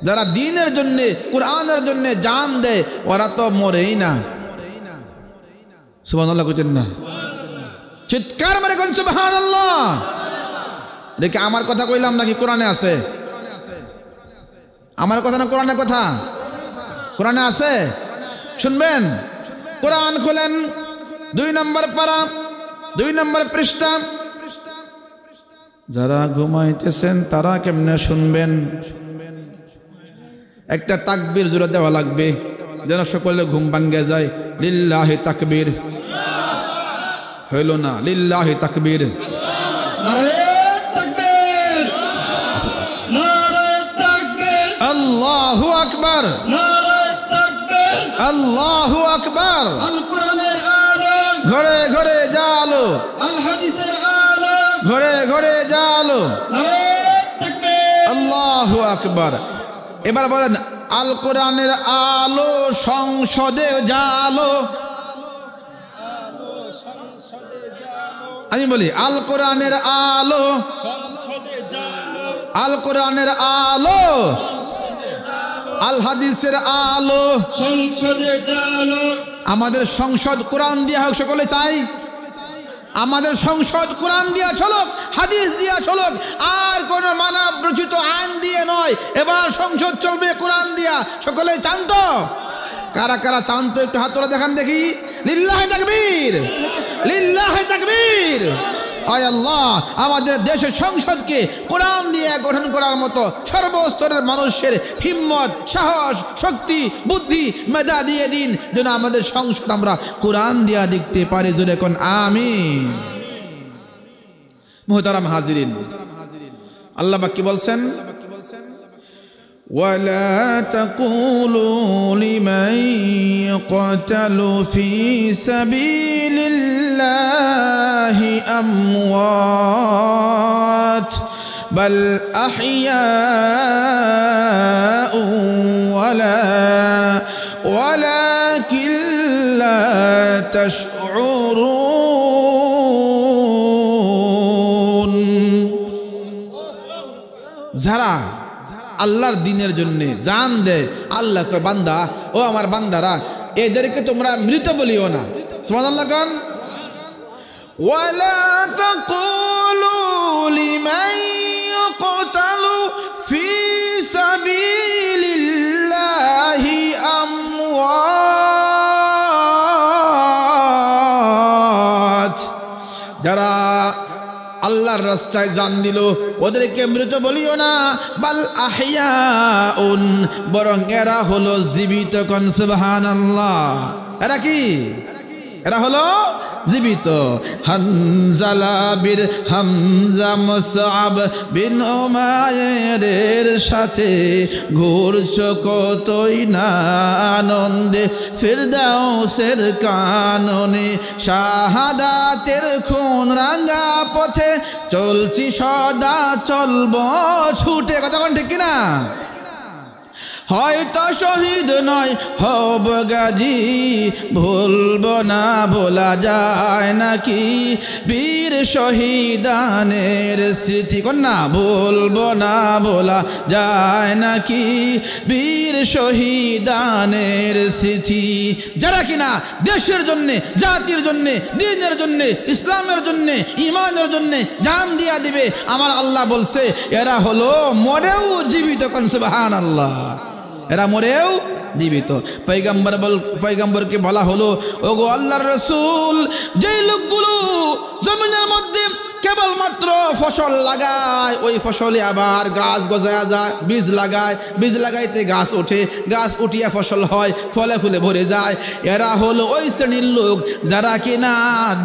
যারা দিনের জন্যে, কোরআনের জন্যে জান দেয়, ওরা তো মরেই না। সুবহানাল্লাহ কইতেন না? চিৎকার মারে কোন সুবহানাল্লাহ। দেখে আমার কথা কইলাম নাকি কোরআনে আছে? আমার কথা না কোরআনের কথা? কোরআনে আছে, শুনবেন। কোরআন খোলেন, 2 নম্বর পারা, 2 নম্বর পৃষ্ঠা। যারা ঘুমাইতেছেন তারা কেমনে শুনবেন? একটা তাকবীর জোরে দেওয়া লাগবে যেন সকলে ঘুম ভাঙ্গে যায়। লিল্লাহি তাকবীর। হইল না? লিল্লাহি তাকবীর। আল্লাহু আকবার, আল্লাহু আকবার। ঘরে ঘরে জালো, ঘরে ঘরে জালো। আল্লাহু আকবার। এবার বলেন, আল কোরআনের আলো সংসদে জালো। আমি বলি, আল কোরআনের আলো, আল কোরআনের আলো, আল হাদিসের আলো সংসদে জালো। আমাদের সংসদ কোরআন দিয়া হোক, সকলে চাই আমাদের সংসদ কোরআন দিয়া চলক, হাদিস দিয়া চলক, আর কোন মানব রচিত আইন দিয়ে নয়। এবার সংসদ চলবে কোরআন দিয়া, সকলে চান তো? কারা কারা চান তো একটু হাত তোলা দেখান দেখি। লিল্লাহি তাকবীর, লিল্লাহি তাকবীর। আয় আল্লাহ আমাদের দেশের সংসদকে কোরআন দিয়ে গঠন করার মতো সর্বস্তরের মানুষের হিম্মত, সাহস, শক্তি, বুদ্ধি, মেধা দিয়ে দিন যেন আমাদের সংসদ আমরা কোরআন দিয়া দেখতে পারি। জোরে কোন আমিন। মুহতারাম হাজিরিন, আল্লাহ পাক কি বলছেন? ولا تقولوا لمن يقتل في سبيل الله أموات بل أحياء ولكن لا تشعرون। যারা আল্লাহর দ্বীনের জন্য জান দেয়, আল্লাহ কয় বান্দা, ও আমার বান্দারা, এদেরকে তোমরা মৃত বলিও না। সুবহানাল্লাহ কোন। ওয়ালা তাকুলু লিমান ইয়াকতালু ফি সাবিলিল্লাহি আমওয়াত। যারা আল্লাহর রাস্তায় জান দিল ওদেরকে মৃত বলিও না, বাল আহইয়াউন, বরং এরা হলো জীবিত। কোন সুবহানাল্লাহ। এরা কি? এরা হলো জীবিত। হানজালা বীর হামজা মুসআব বিন উমায়ের সাথে ঘুরছ কতই না আনন্দে, ফিরদাউসের কাননে শাহাদাতের খুন রাঙা পথে চলছি সদা, চলব ছুটে। কথা কোন ঠিক কিনা? হয়তো শহীদ নয় হব গাজী, ভুলব না ভোলা যায় নাকি বীর শহীদানের স্মৃতি। কন্যা ভুলব না ভোলা যায় নাকি বীর শহীদানের স্মৃতি। যারা কিনা দেশের জন্যে, জাতির জন্যে, দ্বীনের জন্যে, ইসলামের জন্যে, ইমানের জন্যে জান দিয়া দিবে, আমার আল্লাহ বলছে এরা হলো মরেও জীবিত। কোন সুবহানাল্লাহ। এরা মরেও জীবিত। পয়গম্বরকে বলা হলো, ওগো আল্লাহর রাসূল, যেই লোকগুলো জমিনের মধ্যে কেবলমাত্র ফসল লাগায়, ওই ফসলে আবার গাছ গজায়া যায়, বীজ লাগায়, বীজ লাগাইতে গাছ ওঠে, গাছ উঠিয়া ফসল হয়, ফলে ফুলে ভরে যায়, এরা হলো ওই শ্রেণীর লোক যারা কিনা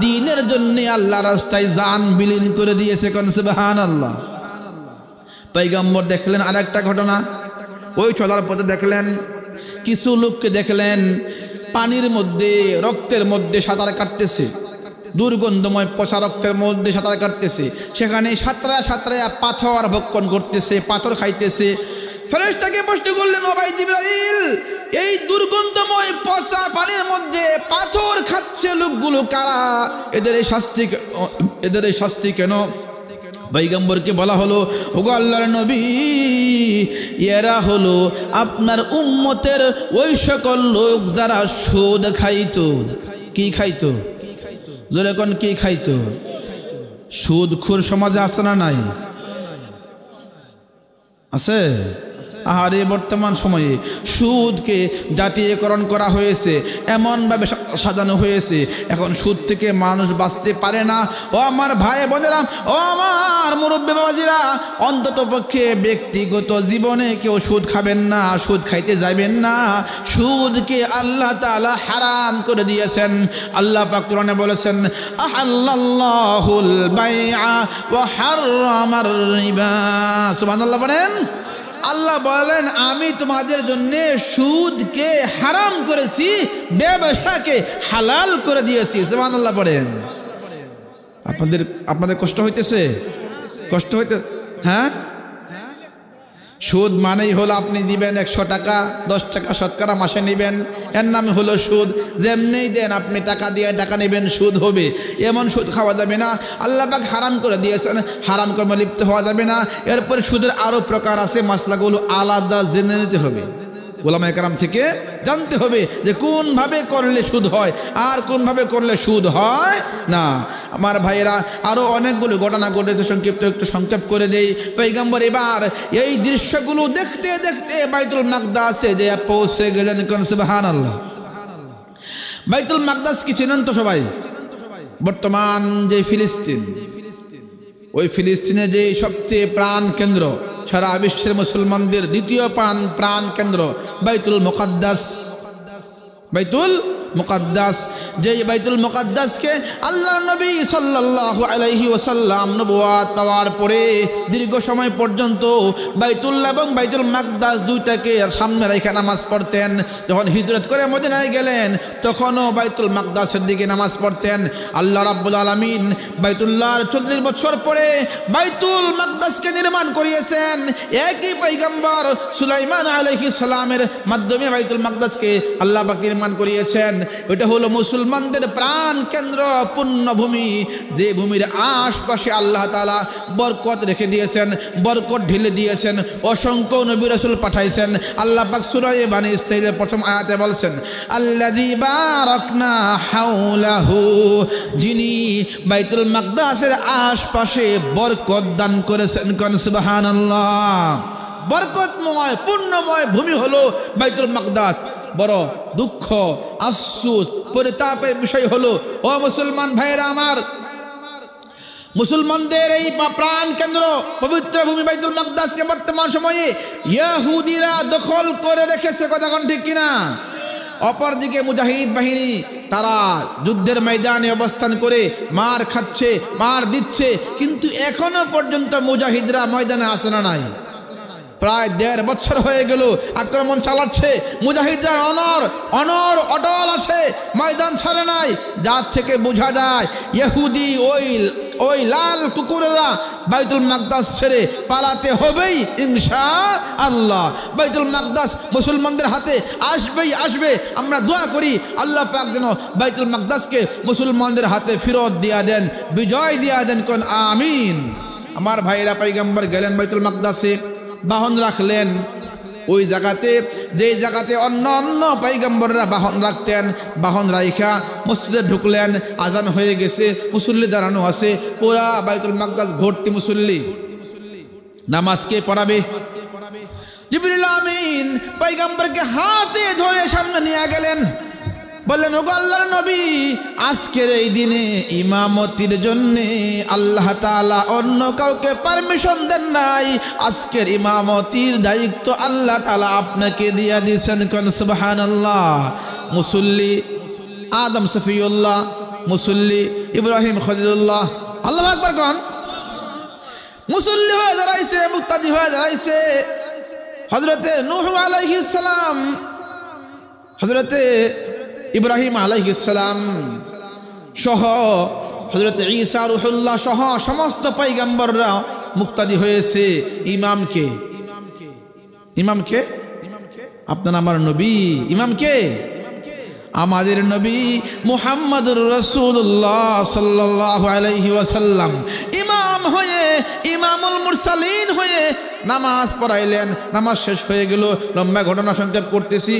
দ্বীনের জন্য আল্লাহর রাস্তায় জান বিলীন করে দিয়েছে। কোন সুবহানাল্লাহ। পয়গম্বর দেখলেন আরেকটা ঘটনা। ওই চলার পথে দেখলেন কিছু লোককে দেখলেন পানির মধ্যে, রক্তের মধ্যে সাঁতার কাটতেছে, দুর্গন্ধময় পচা রক্তের মধ্যে সাঁতার কাটতেছে। সেখানে সাঁতরা সাঁতরা পাথর ভক্ষণ করতেছে, পাথর খাইতেছে। ফেরেশতাকে প্রশ্ন করলেন, ও ভাই জিবরাইল, এই দুর্গন্ধময় পচা পানির মধ্যে পাথর খাচ্ছে লোকগুলো কারা? এদের এই শাস্তি কেন? পয়গম্বরকে বলা হলো, ওগো আল্লাহর নবী, এরা হলো আপনার উম্মতের ওই সকল লোক যারা সুদ খাইতো। কি খাইতো? জোরে কোন কি খাইতো? সুদখোর সমাজে আছে না নাই? আছে। আরে বর্তমান সময়ে সুদকে জাতীয়করণ করা হয়েছে, এমনভাবে সাজানো হয়েছে, এখন সুদ থেকে মানুষ বাঁচতে পারে না। ও আমার ভাই বোনেরা, ও আমার মুরব্বি বাবাজিরা, অন্তত পক্ষে ব্যক্তিগত জীবনে কেউ সুদ খাবেন না, সুদ খাইতে যাবেন না। সুদকে আল্লাহ তাআলা হারাম করে দিয়েছেন। আল্লাহ পাক কোরআনে বলেছেন, আহাল্লাল্লাহুল বাইআ ওয়া হাররামার রিবা। সুবহানাল্লাহ বলেন। আল্লাহ বলেন, আমি তোমাদের জন্য সুদকে হারাম করেছি, ব্যবসাকে হালাল করে দিয়েছি। সুবহানাল্লাহ পড়েন। আপনাদের কষ্ট হইতেছে? কষ্ট হইতে? হ্যাঁ, সুদ মানেই হলো আপনি দিবেন 100 টাকা, 10 টাকা শতকরা মাসে নেবেন, এর নামে হলো সুদ। যেমনি দেন আপনি টাকা দিয়ে টাকা নেবেন, সুদ হবে। এমন সুদ খাওয়া যাবে না, আল্লাহ পাক হারাম করে দিয়েছেন, হারাম কর্মে লিপ্ত হওয়া যাবে না। এরপর সুদের আরও প্রকার আছে, মাসলাগুলো আলাদা জেনে নিতে হবে, ওলামায়ে কেরাম থেকে জানতে হবে যে কোনভাবে করলে সুদ হয় আর কোনভাবে করলে সুদ হয় না। আমার ভাইয়েরা, আরও অনেকগুলো ঘটনা ঘটেছে, একটু সংক্ষেপ করে দেই। পয়গম্বর এবার এই দৃশ্যগুলো দেখতে দেখতে বাইতুল মাকদাসে যে পৌঁছে গেলেন। কোন সুবহানাল্লাহ। বাইতুল মাকদাস কি চেনেন তো সবাই? বর্তমান যে ফিলিস্তিন, ওই ফিলিস্তিনে যে সবচেয়ে প্রাণ কেন্দ্র, সারা বিশ্বের মুসলমানদের দ্বিতীয় প্রাণ কেন্দ্র বাইতুল মুকাদ্দাস। বাইতুল মুকাদ্দাস, যেই বাইতুল মুকাদ্দাসকে আল্লাহর নবী সাল্লাল্লাহু আলাইহি ওয়াসাল্লাম নবুয়াত পাওয়ার পরে দীর্ঘ সময় পর্যন্ত বাইতুল্লাহ এবং বাইতুল মাকদাস দুইটাকে সামনে রেখে নামাজ পড়তেন। যখন হিজরত করে মদিনায় গেলেন তখনও বাইতুল মাকদাসের দিকে নামাজ পড়তেন। আল্লাহ রাব্বুল আলামিন বাইতুল্লাহর 40 বছর পরে বাইতুল মাকদাসকে নির্মাণ করিয়েছেন। একই পয়গম্বর সুলাইমান আলাইহিস সালামের মাধ্যমে বাইতুল মাকদাসকে আল্লাহ পাক নির্মাণ করিয়েছেন। এটা হলো মুসলমানদের প্রাণ কেন্দ্র, পুণ্যভূমি, যে ভূমির আশপাশে আল্লাহ তাআলা বরকত রেখে দিয়েছেন, বরকত ঢেলে দিয়েছেন, অসংখ্য নবী রাসূল পাঠাইছেন। আল্লাহ পাক সূরা বানী ইসরাঈলের প্রথম আয়াতে বলছেন, আল্লাযী বারাকনা হাওলাহু, যিনি বাইতুল মাকদাসের আশপাশে বরকত দান করেছেন। কোন সুবহানাল্লাহ। বরকতময় পুণ্যময় ভূমি হলো বাইতুল মাকদাস। বড় দুঃখ, আফসোস, পরিতাপের বিষয় হলো, ও মুসলমান ভাইরা আমার, মুসলমানদের এই প্রাণ কেন্দ্র পবিত্র ভূমি বাইতুল মাকদাসকে বর্তমান সময়ে ইহুদিরা দখল করে রেখেছে। কথা কোন ঠিক কিনা? অপরদিকে মুজাহিদ বাহিনী তারা যুদ্ধের ময়দানে অবস্থান করে মার খাচ্ছে, মার দিচ্ছে, কিন্তু এখনো পর্যন্ত মুজাহিদরা ময়দানে আসে না নাই। প্রায় 1.5 বছর হয়ে গেল আক্রমণ চালাচ্ছে। মুজাহিদরা অনর অটল আছে, ময়দান ছাড়ে নাই। যার থেকে বোঝা যায় ইহুদি ওই লাল কুকুরেরা বাইতুল মাকদাস ছেড়ে পালাতে হবেই ইনশাআল্লাহ। বাইতুল মাকদাস মুসলমানদের হাতে আসবে। আমরা দোয়া করি আল্লাহ পাক যেন বাইতুল মাকদাসকে মুসলমানদের হাতে ফেরত দিয়া দেন, বিজয় দিয়া দেন। কোন আমিন। আমার ভাইরা, পয়গম্বর গেলেন বাইতুল মাকদাসে, বাহন রাখলেন ওই জায়গাতে, যেই জায়গাতে অন্য পয়গম্বররা বাহন রাখতেন। বাহন রাইখা মসজিদে ঢুকলেন। আজান হয়ে গেছে, মুসল্লি দাঁড়ানো আছে, পুরা বাইতুল মাকদাস ভর্তি মুসল্লি। নামাজ কে পড়াবে? জিবরিল আমিন পয়গম্বরকে হাতে ধরে সামনে নিয়ে গেলেন। বললেন, ওগো আল্লাহর নবী, আজকের এই দিনে ইমামতির জন্য আল্লাহ তাআলা অন্য কাউকে পারমিশন দেন নাই। আজকের ইমামতির দায়িত্ব আল্লাহ তাআলা আপনাকে দিয়ে দিয়েছেন। কোন সুবহানাল্লাহ। মুসল্লি আদম সফিউল্লাহ, মুসল্লি ইব্রাহিম খলিলুল্লাহ। আল্লাহু আকবার। কোন মুসল্লি হয়ে দাঁড়াইছে, মুক্তাদি হয়ে দাঁড়াইছে হযরতে নূহ আলাইহিস সালাম, হযরতে ইব্রাহিম আলাইহিস সালাম সহ হযরত ঈসা রূহুল্লাহ সহ সমস্ত পয়গম্বররা মুক্তাদি হয়েছে। ইমামকে আপনার আমার নবী। ইমামকে আমাদের নবী মুহাম্মদুর রাসূলুল্লাহ সাল্লাল্লাহু আলাইহি ওয়াসাল্লাম ইমাম হয়ে, ইমামুল মুরসালিন হয়ে নামাজ পড়াইলেন। নামাজ শেষ হয়ে গেল। লম্বা ঘটনা সংক্ষেপ করতেছি।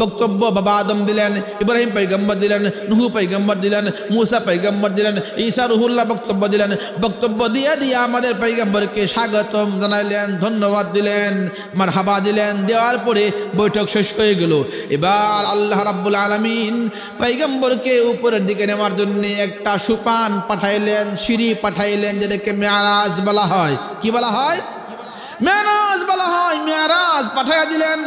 বক্তব্য বাবা আদম দিলেন, ইব্রাহিম পয়গম্বর দিলেন, নূহ পয়গম্বর দিলেন, মূসা পয়গম্বর দিলেন, ঈসা রূহুল্লাহ বক্তব্য দিলেন। বক্তব্য দিয়ে আমাদের পয়গম্বরকে স্বাগতম জানাইলেন, ধন্যবাদ দিলেন, মারহাবা দিলেন। দেওয়ার পরে বৈঠক শেষ হয়ে গেল। এবার আল্লাহ রাব্বুল আলামিন পয়গম্বরকে উপরের দিকে নেওয়ার জন্য একটা সুপান পাঠাইলেন, সিঁড়ি পাঠাইলেন, যেটাকে মেরাজ বলা হয়। কি বলা হয়? মেরাজ বলা হয়। মেরাজ পাঠাইয়া দিলেন।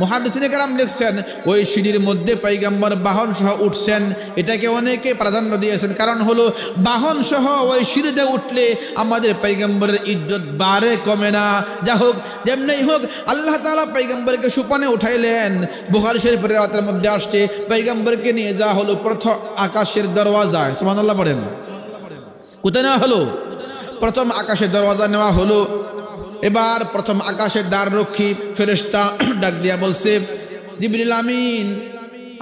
মুহাদ্দিসিনে কেরাম লিখছেন, ওই সিঁড়ির মধ্যে পয়গম্বর বাহন সহ উঠছেন। এটাকে অনেকে প্রাধান্য দিয়েছেন, কারণ হলো বাহন সহ ওই সিঁড়িতে উঠলে আমাদের পয়গম্বরের ইজ্জত বাড়ে, কমে না। যা হোক, যেমনি হোক, আল্লাহ তাআলা পয়গম্বরকে সুপানে উঠাইলেন। বুখারী শরীফের রাতের মধ্যে আসছে, পয়গম্বরকে নিয়ে যাওয়া হলো প্রথম আকাশের দরওয়াজায়। সুবহানাল্লাহ পড়েন। কোথায় নেওয়া হলো? প্রথম আকাশের দরওয়াজা নেওয়া হলো। এবার প্রথম আকাশের দ্বার রক্ষী ফেরেশতা ডাক দিয়া বলছে, জিবরিল আমিন,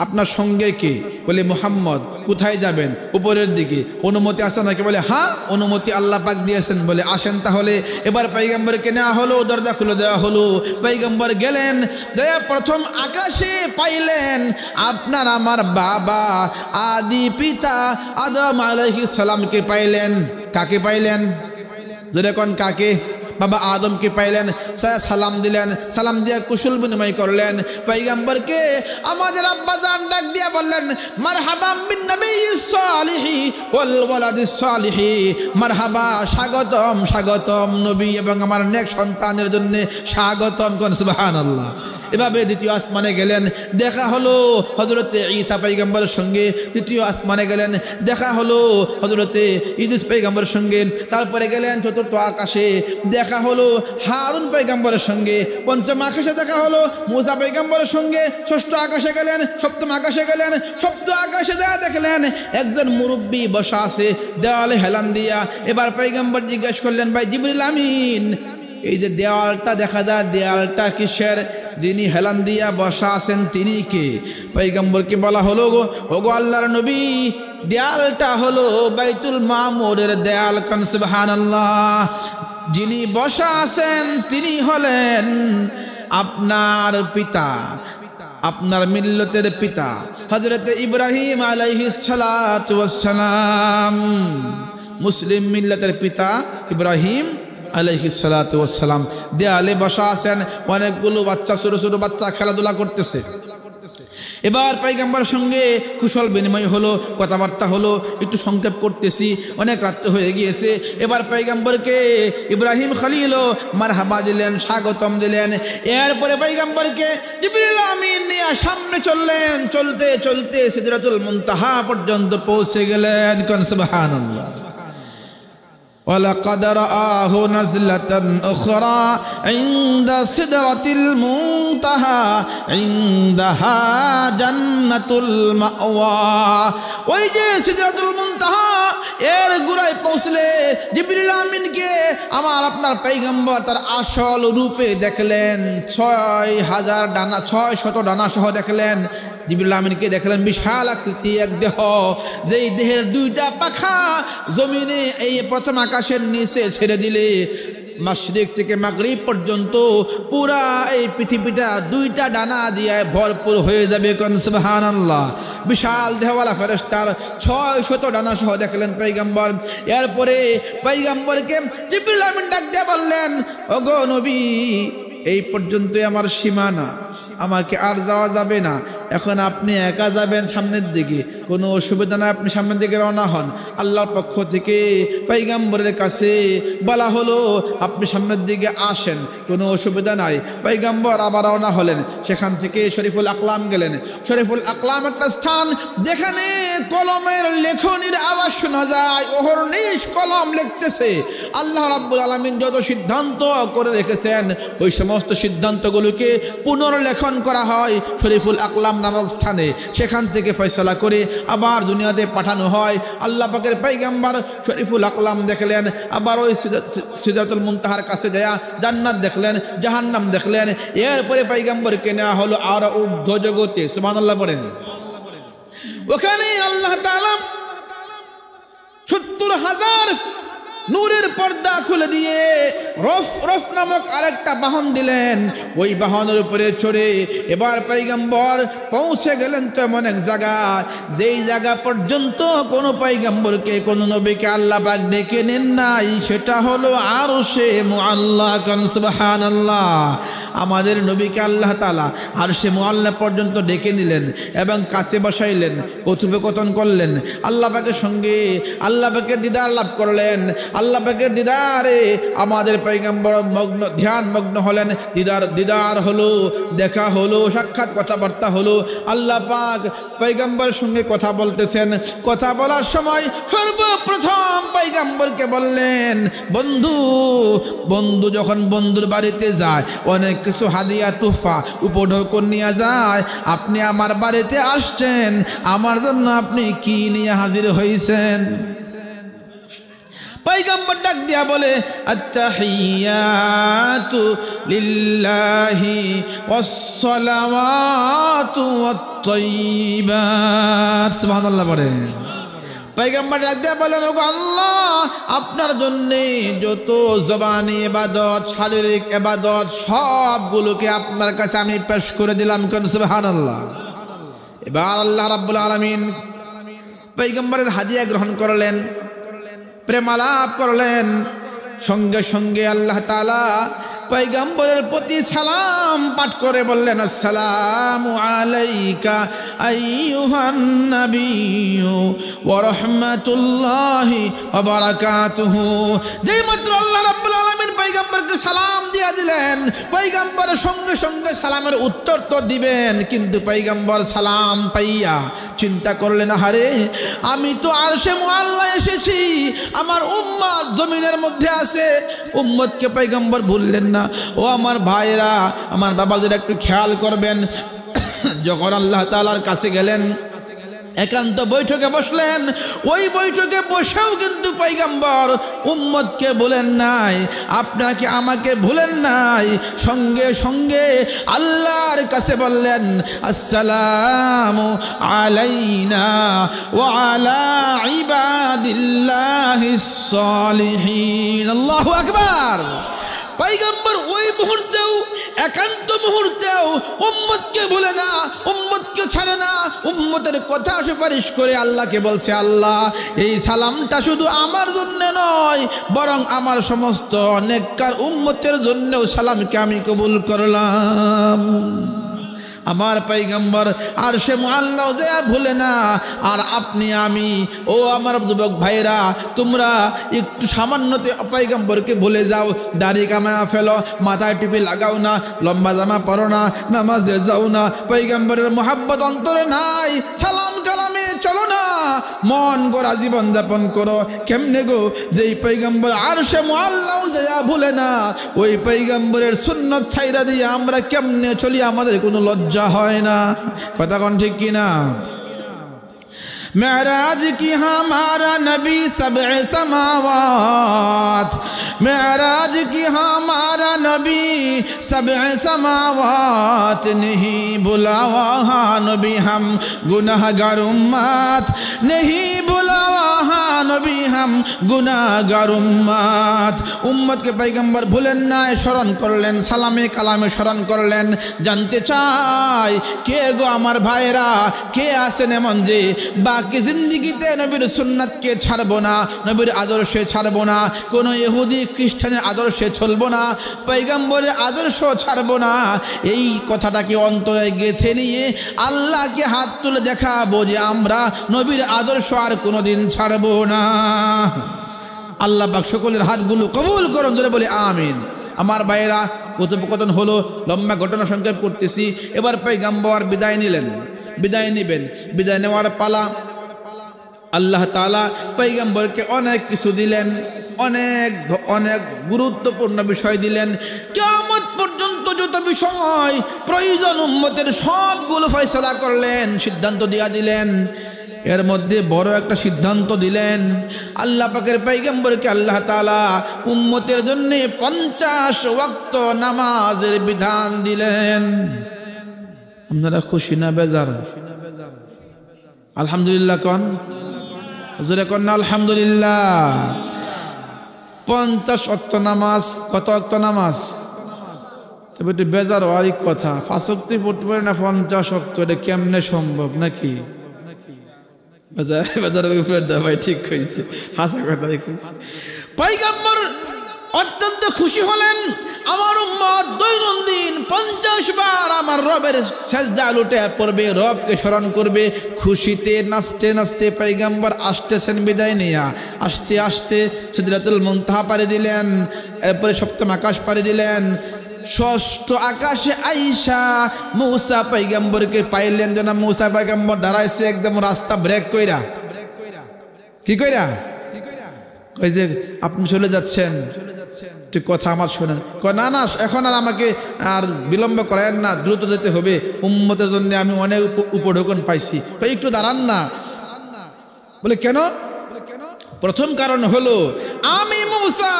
আপনার সঙ্গে কে? বলে মুহাম্মদ। কোথায় যাবেন? উপরের দিকে। অনুমতি আছে নাকি? বলে হ্যাঁ, অনুমতি আল্লাহ পাক দিয়েছেন। বলে আসেন তাহলে। এবার পয়গম্বরকে নেওয়া হলো, দরজা খুলে দেওয়া হলো। পয়গম্বর গেলেন, দেয়া প্রথম আকাশে পাইলেন আপনার আমার বাবা আদি পিতা আদম আলাইহিস সালামকে পাইলেন। কাকে পাইলেন? যেরকম কাকে? বাবা আদমকে পাইলেন, সালাম দিলেন, সালাম দিয়ে কুশল বিনিময় করলেন। পয়গম্বরকে আমাদের আব্বাজান ডাক দিয়ে বললেন, মারহাবাম বিন নবিয়্যিস সালিহি ওয়াল ওয়ালাদিস সালিহি, মারহাবা, স্বাগতম স্বাগতম নবী এবং আমার নেক সন্তানের জন্য স্বাগতম, কোন সুবহানাল্লাহ। এভাবে দ্বিতীয় আসমানে গেলেন, দেখা হলো হযরতে ঈসা পয়গম্বরের সঙ্গে। তৃতীয় আসমানে গেলেন, দেখা হলো হযরতে ইদ্রিস পয়গম্বরের সঙ্গে। তারপরে গেলেন চতুর্থ আকাশে, দেখা হলো হারুন পয়গম্বরের সঙ্গে। পঞ্চম আকাশে দেখা হলো মূসা পয়গম্বরের সঙ্গে। ষষ্ঠ আকাশে গেলেন, সপ্তম আকাশে গেলেন। সপ্তম আকাশে যা দেখলেন একজন মুরব্বী বসা আছে দেওয়ালে হেলান দিয়া। এবার পয়গম্বর জিজ্ঞেস করলেন, ভাই জিবরিল আমিন, এই যে দেওয়ালটা দেখা যায়, দেওয়ালটা কিসের? যিনি হেলান দিয়া বসা আছেন তিনি কে? পয়গম্বরকে বলা হলো, ওগো আল্লাহর নবী, দেয়ালটা হলো বাইতুল মামুরের দেয়াল, কান সুবহানাল্লাহ। যিনি বসা আছেন তিনি হলেন আপনার পিতা, আপনার মিল্লতের পিতা হযরত ইব্রাহিম আলাইহিস সালাতু ওয়াস সালাম। মুসলিম মিল্লতের পিতা ইব্রাহিম আলাইহিস সালাতু ওয়াস সালাম দেয়ালে বসা আছেন। অনেকগুলো বাচ্চা, ছোট ছোট বাচ্চা খেলাধুলা করতেছে। এবার পয়গম্বরের সঙ্গে কুশল বিনিময় হলো, কথাবার্তা হলো। একটু সংক্ষেপ করতেছি, অনেক রাত্রে হয়ে গিয়েছে। এবার পয়গম্বরকে ইব্রাহিম খলিল মারহাবা দিলেন, স্বাগতম দিলেন। এরপরে পয়গম্বরকে জিবরিল আমিন নিয়ে সামনে চললেন। চলতে চলতে সিদরাতুল মুনতাহা পর্যন্ত পৌঁছে গেলেন, কোন সুবহানাল্লাহ। وَلَقَدْ رَآهُ نَزْلَةً أُخْرَى عِندَ سِدْرَةِ الْمُنْتَهَى عِندَهَا جَنَّةُ الْمَأْوَى। ওই যে সিদরাতুল মুনতাহা এর গোড়ায় পৌঁছলে জিবরিল আমিনকে আমার আপনার পয়গম্বর তার আসল রূপে দেখলেন। ৬,০০০ ডানা, ৬শত ডানা সহ দেখলেন। জিবরিল আমিনকে দেখলেন বিশাল আকৃতি এক দেহ, যেই দেহের দুইটা পাখা জমিনে এই প্রথম আকাশের নিচে ছেড়ে দিলে মাশরিক থেকে মাগরিব পর্যন্ত পুরা এই পৃথিবীটা দুইটা ডানা দিয়ে ভরপুর হয়ে যাবে, কোন সুবহানাল্লাহ। বিশাল দেহওয়ালা ফেরেশতার ৬শত ডানা সহ দেখলেন পয়গম্বর। এরপরে পয়গম্বরকে জিবরিল আমিন ডাক দিয়ে বললেন, ওগো নবী, এই পর্যন্তই আমার সীমানা, আমাকে আর যাওয়া যাবে না। এখন আপনি একা যাবেন সামনের দিকে, কোনো অসুবিধা নাই, আপনি সামনের দিকে রওনা হন। আল্লাহর পক্ষ থেকে পয়গম্বরের কাছে বলা হলো আপনি সামনের দিকে আসেন, কোনো অসুবিধা নাই। পয়গম্বর আবার রওনা হলেন। সেখান থেকে শরীফুল আকলাম গেলেন। শরীফুল আকলাম একটা স্থান যেখানে কলমের লেখনির আওয়াজ শোনা যায়, অহর্নিশ কলম লিখতেছে। আল্লাহ রাব্বুল আলামিন যত সিদ্ধান্ত করে রেখেছেন ওই সমস্ত সিদ্ধান্তগুলোকে পুনর্লেখন করা হয় শরীফুল আকলাম নামক স্থানে। সেখান থেকে ফয়সালা করে আবার দুনিয়াতে পাঠানো হয়। আল্লাহ পাকের পয়গম্বর শরীফুল আকলাম দেখলেন। আবার ওই সিদরাতুল মুনতাহার কাছে যায় জান্নাত দেখলেন, জাহান্নাম দেখলেন। এরপরে পয়গম্বরকে নেওয়া হলো আর ঊর্ধ্ব জগতে, সুবহানাল্লাহ বলেন। ওখানে আল্লাহ তাআলা ৭০,০০০ নূরের পর্দা খুলে দিয়ে রফ নামক আরেকটা বাহন দিলেন। ওই বাহনের উপরে চড়ে এবার পয়গম্বর পৌঁছে গেলেন তো এমন এক জায়গা, যেই জায়গা পর্যন্ত কোনো পয়গম্বরকে, কোনো নবীকে আল্লাহ পাক ডেকে নেন নাই, সেটা হলো আরশে মুআল্লা, কান সুবহানাল্লাহ। আমাদের নবীকে আল্লাহ তাআলা আরশে মুআল্লা পর্যন্ত ডেকে নিলেন এবং কাছে বসাইলেন, কথোপকথন করলেন। আল্লাহ পাকের সঙ্গে আল্লাহ পাকের দিদার লাভ করলেন। আল্লাহ পাকের দিদারে আমাদের পয়গম্বর ধ্যান মগ্ন হলেন। দিদার হলো, দেখা হলো, সাক্ষাৎ কথাবার্তা হলো। আল্লাহ পাক পয়গম্বরের সঙ্গে কথা বলতেছেন। কথা বলার সময় সর্বপ্রথম পয়গম্বরকে বললেন, বন্ধু যখন বন্ধুর বাড়িতে যায় অনেক কিছু হাদিয়া তোহফা উপঢৌকন নিয়ে যায়। আপনি আমার বাড়িতে আসছেন, আমার জন্য আপনি কি নিয়ে হাজির হয়েছেন? পয়গম্বর ডাক দিয়া বলে, আত্তাহিয়াতু লিল্লাহি ওয়াসসালাওয়াতু ওয়াত-তাইয়্যিবাত, সুবহানাল্লাহ বলেন। পয়গম্বর ডাক দিয়া বলেন, ওগো আল্লাহ, আপনার জন্যে যত জবানি ইবাদত, শারীরিক ইবাদত সবগুলোকে আপনার কাছে আমি পেশ করে দিলাম, কোন সুবহানাল্লাহ। এবার আল্লাহ রাব্বুল আলামিন পয়গম্বরের হাদিয়া গ্রহণ করলেন, প্রেমালাপ করলেন। সঙ্গে সঙ্গে আল্লাহ তাআলা পয়গম্বরের প্রতি সালাম পাঠ করে বললেন, আসসালামু আলাইকা আইয়ুহান নাবিয়্যু ওয়া রাহমাতুল্লাহি ওয়া বারাকাতুহু। যেই মাত্র আল্লাহ রাব্বুল আলামিন পয়গম্বরকে সালাম দিয়ে দিলেন, পয়গম্বর সঙ্গে সঙ্গে সালামের উত্তর তো দিবেন, কিন্তু পয়গম্বর সালাম পাইয়া চিন্তা করলেন, আহারে আমি তো আরশে মুআল্লা এসেছি, আমার উম্মত জমিনের মধ্যে আছে। উম্মতকে পয়গম্বর ভুললেন না। ও আমার ভাইরা, আমার বাবাদের একটু খেয়াল করবেন। যখন আল্লাহ তাআলার কাছে গেলেন, একান্ত বৈঠকে বসলেন, ওই বৈঠকে বসেও কিন্তু পয়গম্বর উম্মতকে বলেন নাই, আপনাকে আমাকে ভুলেন নাই। সঙ্গে সঙ্গে আল্লাহর কাছে বললেন, আসসালামু আলাইনা ওয়া আলা ইবাদিল্লাহিস সালিহিন। আল্লাহু আকবার। পয়গম্বর ওই মুহূর্তেও, একান্ত মুহূর্তেও উম্মতকে বলে না, উম্মতকে ছাড়ে না, উম্মতের কথা সুপারিশ করে আল্লাহকে বলছে, আল্লাহ এই সালামটা শুধু আমার জন্য নয়, বরং আমার সমস্ত নেককার উম্মতের জন্যও সালামকে আমি কবুল করলাম। আমার পয়গম্বর আরশে মুআল্লা যে ভুলে না, আর আপনি আমি, ও আমার যুবক ভাইরা, তোমরা একটু সামান্যতে পয়গম্বরকে ভুলে যাও। দাড়ি কামায়া ফেলো, মাথায় টুপি লাগাও না, লম্বা জামা পরো না, নামাজে যাও না, পয়গম্বরের মোহাব্বত অন্তরে নাই, সালাম কালামে চলো না, মন গড়া জীবন যাপন করো। কেমনে গো? যেই পয়গম্বর আরশে মুআল্লা যে ভুলে না, ওই পয়গম্বরের সুন্নত ছাইরা দিয়ে আমরা কেমনে চলি? আমাদের কোনো লজ্জা হয় না? কথা কোন ঠিক কিনা? मेराज की हमारा नबी सबअ समावात, मेराज की हमारा नबी सबअ समावात, नहीं भुला वहाँ नबी हम गुनाहगार उम्मत, नहीं भुला वहाँ नबी हम गुनाहगार उम्मत। उम्मत के पैगम्बर भूलें ना, स्मरण करलें, सालामे कालामे स्मरण करलें। जानते चाय के गो आमार भाईरा के आसेन एमन जे বাকি জিন্দেগিতে নবীর সুন্নাতকে ছাড়বো না, নবীর আদর্শে ছাড়বো না, কোনো ইহুদি খ্রিস্টানের আদর্শে চলবো না, পয়গম্বরের আদর্শ ছাড়বো না। এই কথাটাকে অন্তরে গেঁথে নিয়ে আল্লাহকে হাত তুলে দেখাবো যে আমরা নবীর আদর্শ আর কোনোদিন ছাড়বো না। আল্লাহ পাক সকলের হাতগুলো কবুল করুন, জোরে বলি আমিন। আমার ভাইয়েরা, কথোপকথন হলো, লম্বা ঘটনা সংক্ষেপ করতেছি। এবার পয়গম্বর বিদায় নিলেন, বিদায় নেবেন, বিদায় নেওয়ার পালা। আল্লাহ তাআলা পয়গম্বরকে অনেক কিছু দিলেন, অনেক অনেক গুরুত্বপূর্ণ বিষয় দিলেন। কিয়ামত পর্যন্ত যত বিষয় প্রয়োজন উম্মতের সবগুলো ফয়সালা করলেন, সিদ্ধান্ত দিয়া দিলেন। এর মধ্যে বড় একটা সিদ্ধান্ত দিলেন। আল্লাহ পাকের পয়গম্বরকে আল্লাহ তাআলা উম্মতের জন্য 50 ওয়াক্ত নামাজের বিধান দিলেন। আপনারা খুশি না বেজার? আলহামদুলিল্লাহ কোন, হুজুরে কোন আলহামদুলিল্লাহ। 50 ওয়াক্ত নামাজ। কত ওয়াক্ত নামাজ? তবে একটু বেজার হওয়ারই কথা। 5 ওয়াক্তই পড়তে পারে না, 50 ওয়াক্ত, এটা কেমনে সম্ভব নাকি? ভাই ঠিক হয়েছে, হাসা কথাই কইছে। পয়গম্বর অত্যন্ত খুশি হলেন। আমার উম্মত দৈনন্দিন 50 বার আমার রবের সেজদা লুটে পড়বে, রবকে স্মরণ করবে। খুশিতে নাচতে নাচতে পয়গম্বর আসতেছেন বিদায় নিয়া। আস্তে আস্তে সিদরাতুল মুনতাহা পাড়ি দিলেন, এরপরে সপ্তম আকাশ পাড়ি দিলেন। ষষ্ঠ আকাশে আইসা মূসা পয়গম্বরকে পাইলেন। যেন মূসা পয়গম্বর দাঁড়াইছে একদম রাস্তা ব্রেক কইরা। কি কইরা? কই যে আপনি চলে যাচ্ছেন, ঠিক কথা আমার শোনেন। কয় না না, এখন আর আমাকে আর বিলম্ব করেন না, দ্রুত যেতে হবে, উম্মতের জন্য আমি অনেক উপঢৌকন পাইছি। কই একটু দাঁড়ান না। বলে কেন? প্রথম কারণ হলো আমি মূসা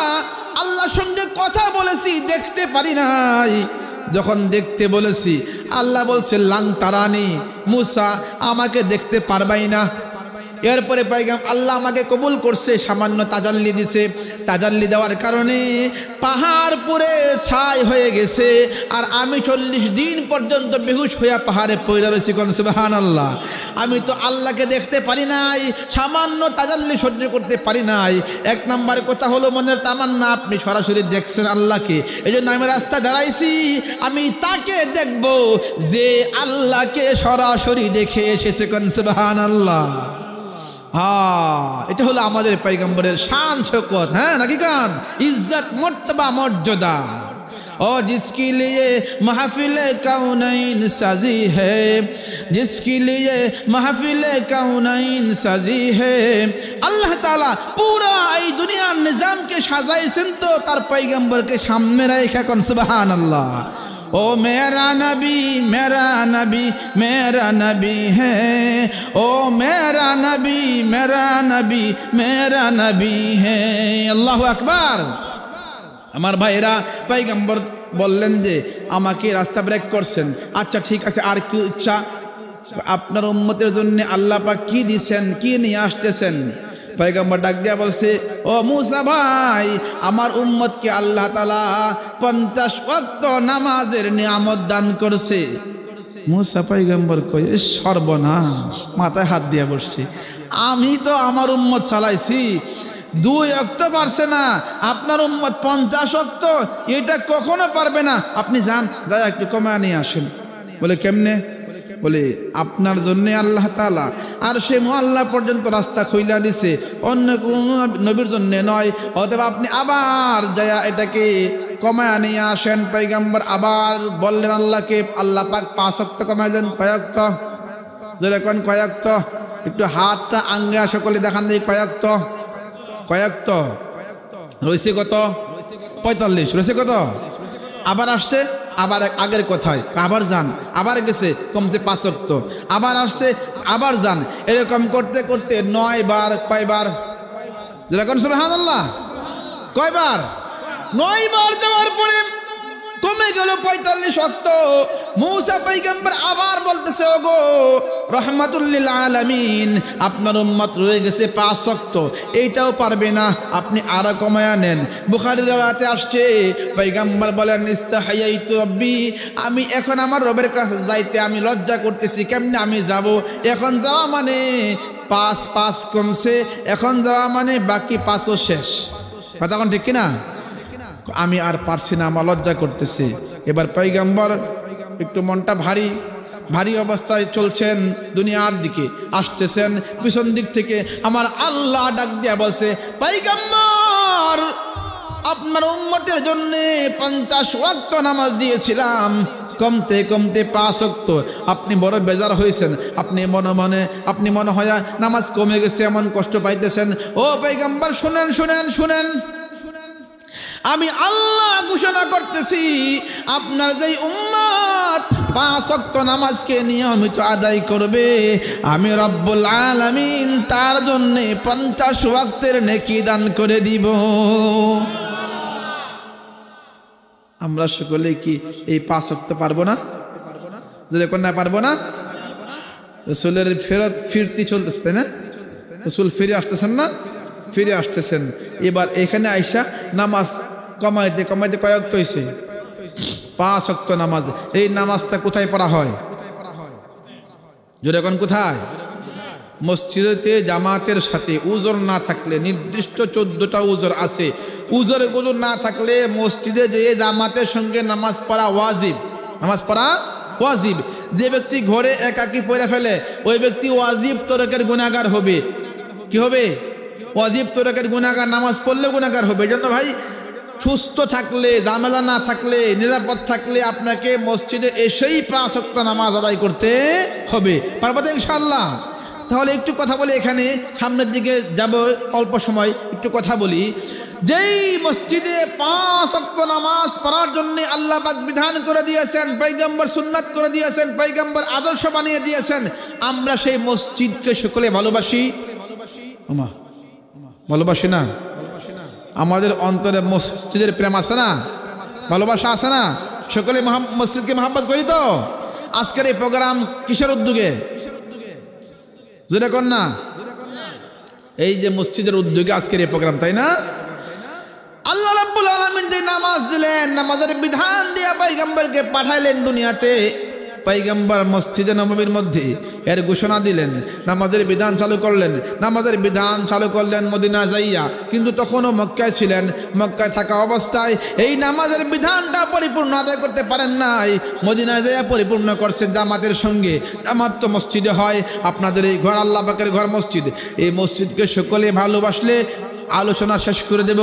আল্লাহর সঙ্গে কথা বলেছি, দেখতে পারি নাই। যখন দেখতে বলেছি আল্লাহ বলছে লাং তারানি, মূসা আমাকে দেখতে পারবাই না। এরপরে আল্লাহ আমাকে কবুল করছে, সামান্য তাজাল্লি দিছে। তাজাল্লি দেওয়ার কারণে পাহাড় পুরে ছাই হয়ে গেছে, আর আমি 40 দিন পর্যন্ত বেহুশ হইয়া পাহাড়ে পড়ে রয়েছি। কোন সুবহানাল্লাহ। আমি তো আল্লাহকে দেখতে পারি নাই, সামান্য তাজাল্লি সহ্য করতে পারি নাই। এক নাম্বার কথা হলো মনের তামান্না, আপনি সরাসরি দেখছেন আল্লাহকে, এই জন্য আমি রাস্তা দাঁড়াইছি, আমি তাকে দেখব যে আল্লাহকে সরাসরি দেখে এসেছে। কোন সুবহানাল্লাহ। এটা হলো আমাদের পয়গম্বরের শান শৌকত, হ্যাঁ নাকি কান, ইজ্জত মর্তবা মর্যাদা। और जिसके लिए महफिल कौनैन सजी है, जिसके लिए महफिल कौनैन सजी है, अल्लाह ताला पूरा এই দুনিয়ার নিজামকে সাজাইছেন তো তার পয়গম্বরকে সামনে রেখে। কোন সুবহানাল্লাহ। ओ मेरा नबी मेरा नबी मेरा नबी है, ओ मेरा नबी मेरा नबी मेरा नबी है। अल्लाह अकबर। আমার ভাইরা পয়গম্বর বললেন যে আমাকে রাস্তা ব্রেক করছেন, আচ্ছা ঠিক আছে, আর কি ইচ্ছা? আপনার উম্মতের জন্য আল্লাহ পাক কি দিয়েছেন, কি নিয়ে আসতেছেন? পয়গম্বর ডাক দিয়া বলছে, ও মুসা ভাই, আমার উম্মতকে আল্লাহ তাআলা 50 ওয়াক্ত নামাজের নিয়ামত দান করছে। মুসা পয়গম্বর কই, সর্বনাশ, মাথায় হাত দিয়ে বসছে, আমি তো আমার উম্মত চালাইছি, 2 ওয়াক্ত পারছে না, আপনার উম্মত 50 ওয়াক্ত, এটা কখনো পারবে না। আপনি যান, যা একটু কমায় নিয়ে আসেন। বলে কেমনে? বলে আপনার জন্য আল্লাহ তাআলা আর সে মুআল্লা পর্যন্ত রাস্তা খুইলা দিছে, অন্য কোন নবীর জন্য নয়। অথবা আপনি আবার যায়া এটাকে কমায় নিয়ে আসেন। পয়গম্বর আবার বললেন আল্লাহকে, আল্লাহ পাক 5 ওয়াক্ত কমাইলেন। কয়েকত? যেরকম কয়েকত, একটু হাতটা আঙ্গে সকলে দেখান দিই। কয়েকত? কয়েকত রয়েছে কত? 45 রয়েছে কত? আবার আসছে, আবার আগের কথায় আবার যান, আবার গেছে কমছে 5 ওয়াক্ত, আবার আসছে, আবার যান, এরকম করতে করতে 9 বার। কয়বার? যেরকম সুবহানাল্লাহ। কয়বার? 9 বার দেওয়ার পরে কমে গেল 45 ওয়াক্ত। মুসা পয়গম্বর আবার বলতেছে, ওগো রহমাতুল লিল আলামিন, আপনার উম্মত রয়ে গেছে 5 ওয়াক্ত, এইটাও পারবে না, আপনি আরো কমায়া নেন। বুখারীর riwayate আসছে, পয়গম্বর বলেন, ইস্তাহাইতু রব্বি, আমি এখন আমার রবের কাছে যাইতে আমি লজ্জা করতেছি, কেমনে আমি যাব? এখন যাওয়া মানে 5 কমছে, এখন যাওয়া মানে বাকি 5ও শেষ। কথা কোন ঠিক কিনা? আমি আর পারছি না, আমার লজ্জা করতেছে। এবার পয়গম্বর একটু মনটা ভারী ভারী অবস্থায় চলছেন, দুনিয়ার দিকে আসতেছেন। পিছন দিক থেকে আমার আল্লাহ ডাক দিয়া বলছে, পয়গম্বর, আপনার উম্মতের জন্য 50 ওয়াক্ত নামাজ দিয়েছিলাম, কমতে কমতে 5 ওয়াক্ত। আপনি বড় বেজার হয়েছেন, আপনি মনে হয় নামাজ কমে গেছে, এমন কষ্ট পাইতেছেন। ও পয়গম্বর, শুনেন শুনেন শুনেন, আমি আল্লাহ ঘোষণা করতেছি, আপনার যেই উম্মত 5 ওয়াক্ত নামাজকে নিয়মিত আদায় করবে, আমি রব্বুল আলামিন তার জন্য 50 ওয়াক্তের নেকি দান করে দিব। আমরা সকলে কি এই 5 ওয়াক্ত পারবো না? যদি কোন না পারবো না, রাসূলের ফিরতি চলতেছে, তাই না? রাসূল ফিরে আসতেছেন না? ফিরে আসতেছেন। এবার এখানে আইসা নামাজ কমাইতে কমাইতে কয় ওয়াক্ত হয়েছে? 5 ওয়াক্ত নামাজ। এই নামাজটা কোথায় পড়া হয়? জোরে কোন কোথায়? মসজিদে জামাতের সাথে। উজর না থাকলে, নির্দিষ্ট 14টা উজর আছে, উজরগুলো না থাকলে মসজিদে যেয়ে জামাতের সঙ্গে নামাজ পড়া ওয়াজিব। নামাজ পড়া ওয়াজিব। যে ব্যক্তি ঘরে একাকী পড়ে ফেলে, ওই ব্যক্তি ওয়াজিব তরকের গুনাহগার হবে। কি হবে? ওয়াজিব তরকের গুনাহগার, নামাজ পড়লে গুনাহগার হবে। এজন্য ভাই, সুস্থ থাকলে, ঝামেলা না থাকলে, নিরাপদ থাকলে আপনাকে মসজিদে এসেই 5 ওয়াক্ত নামাজ আদায় করতে হবে। পারবো তো ইনশাআল্লাহ? তাহলে একটু কথা বলি, এখানে সামনের দিকে যাব, অল্প সময় একটু কথা বলি। যেই মসজিদে 5 ওয়াক্ত নামাজ পড়ার জন্য আল্লাহ পাক বিধান করে দিয়েছেন, পয়গম্বর সুন্নাত করে দিয়েছেন, পয়গম্বর আদর্শ বানিয়ে দিয়েছেন, আমরা সেই মসজিদকে সকলে ভালোবাসি। ভালোবাসি না? আমাদের অন্তরে মসজিদের প্রেম আছে না? ভালোবাসা আছে না? সকলে মসজিদকে মহব্বত করি তো? আজকের এই প্রোগ্রাম কিসের উদ্যোগে? যেটা কর না, এই যে মসজিদের উদ্যোগে আজকের এই প্রোগ্রাম, তাই না? আল্লাহ রাব্বুল আলামিন যে নামাজ দিলেন, নামাজের বিধান দিয়া পয়গম্বরকে পাঠাইলেন দুনিয়াতে। পয়গম্বর মসজিদে নববীর মধ্যে এর ঘোষণা দিলেন, নামাজের বিধান চালু করলেন। নামাজের বিধান চালু করলেন মদিনা যাইয়া, কিন্তু তখনও মক্কায় ছিলেন। মক্কায় থাকা অবস্থায় এই নামাজের বিধানটা পরিপূর্ণ আদায় করতে পারেন নাই। মদিনা যাইয়া পরিপূর্ণ করছেন জামাতের সঙ্গে। জামাত তো মসজিদে হয়, আপনাদের এই ঘর আল্লাহ পাকের ঘর মসজিদ। এই মসজিদকে সকলে ভালোবাসলে আলোচনা শেষ করে দেব,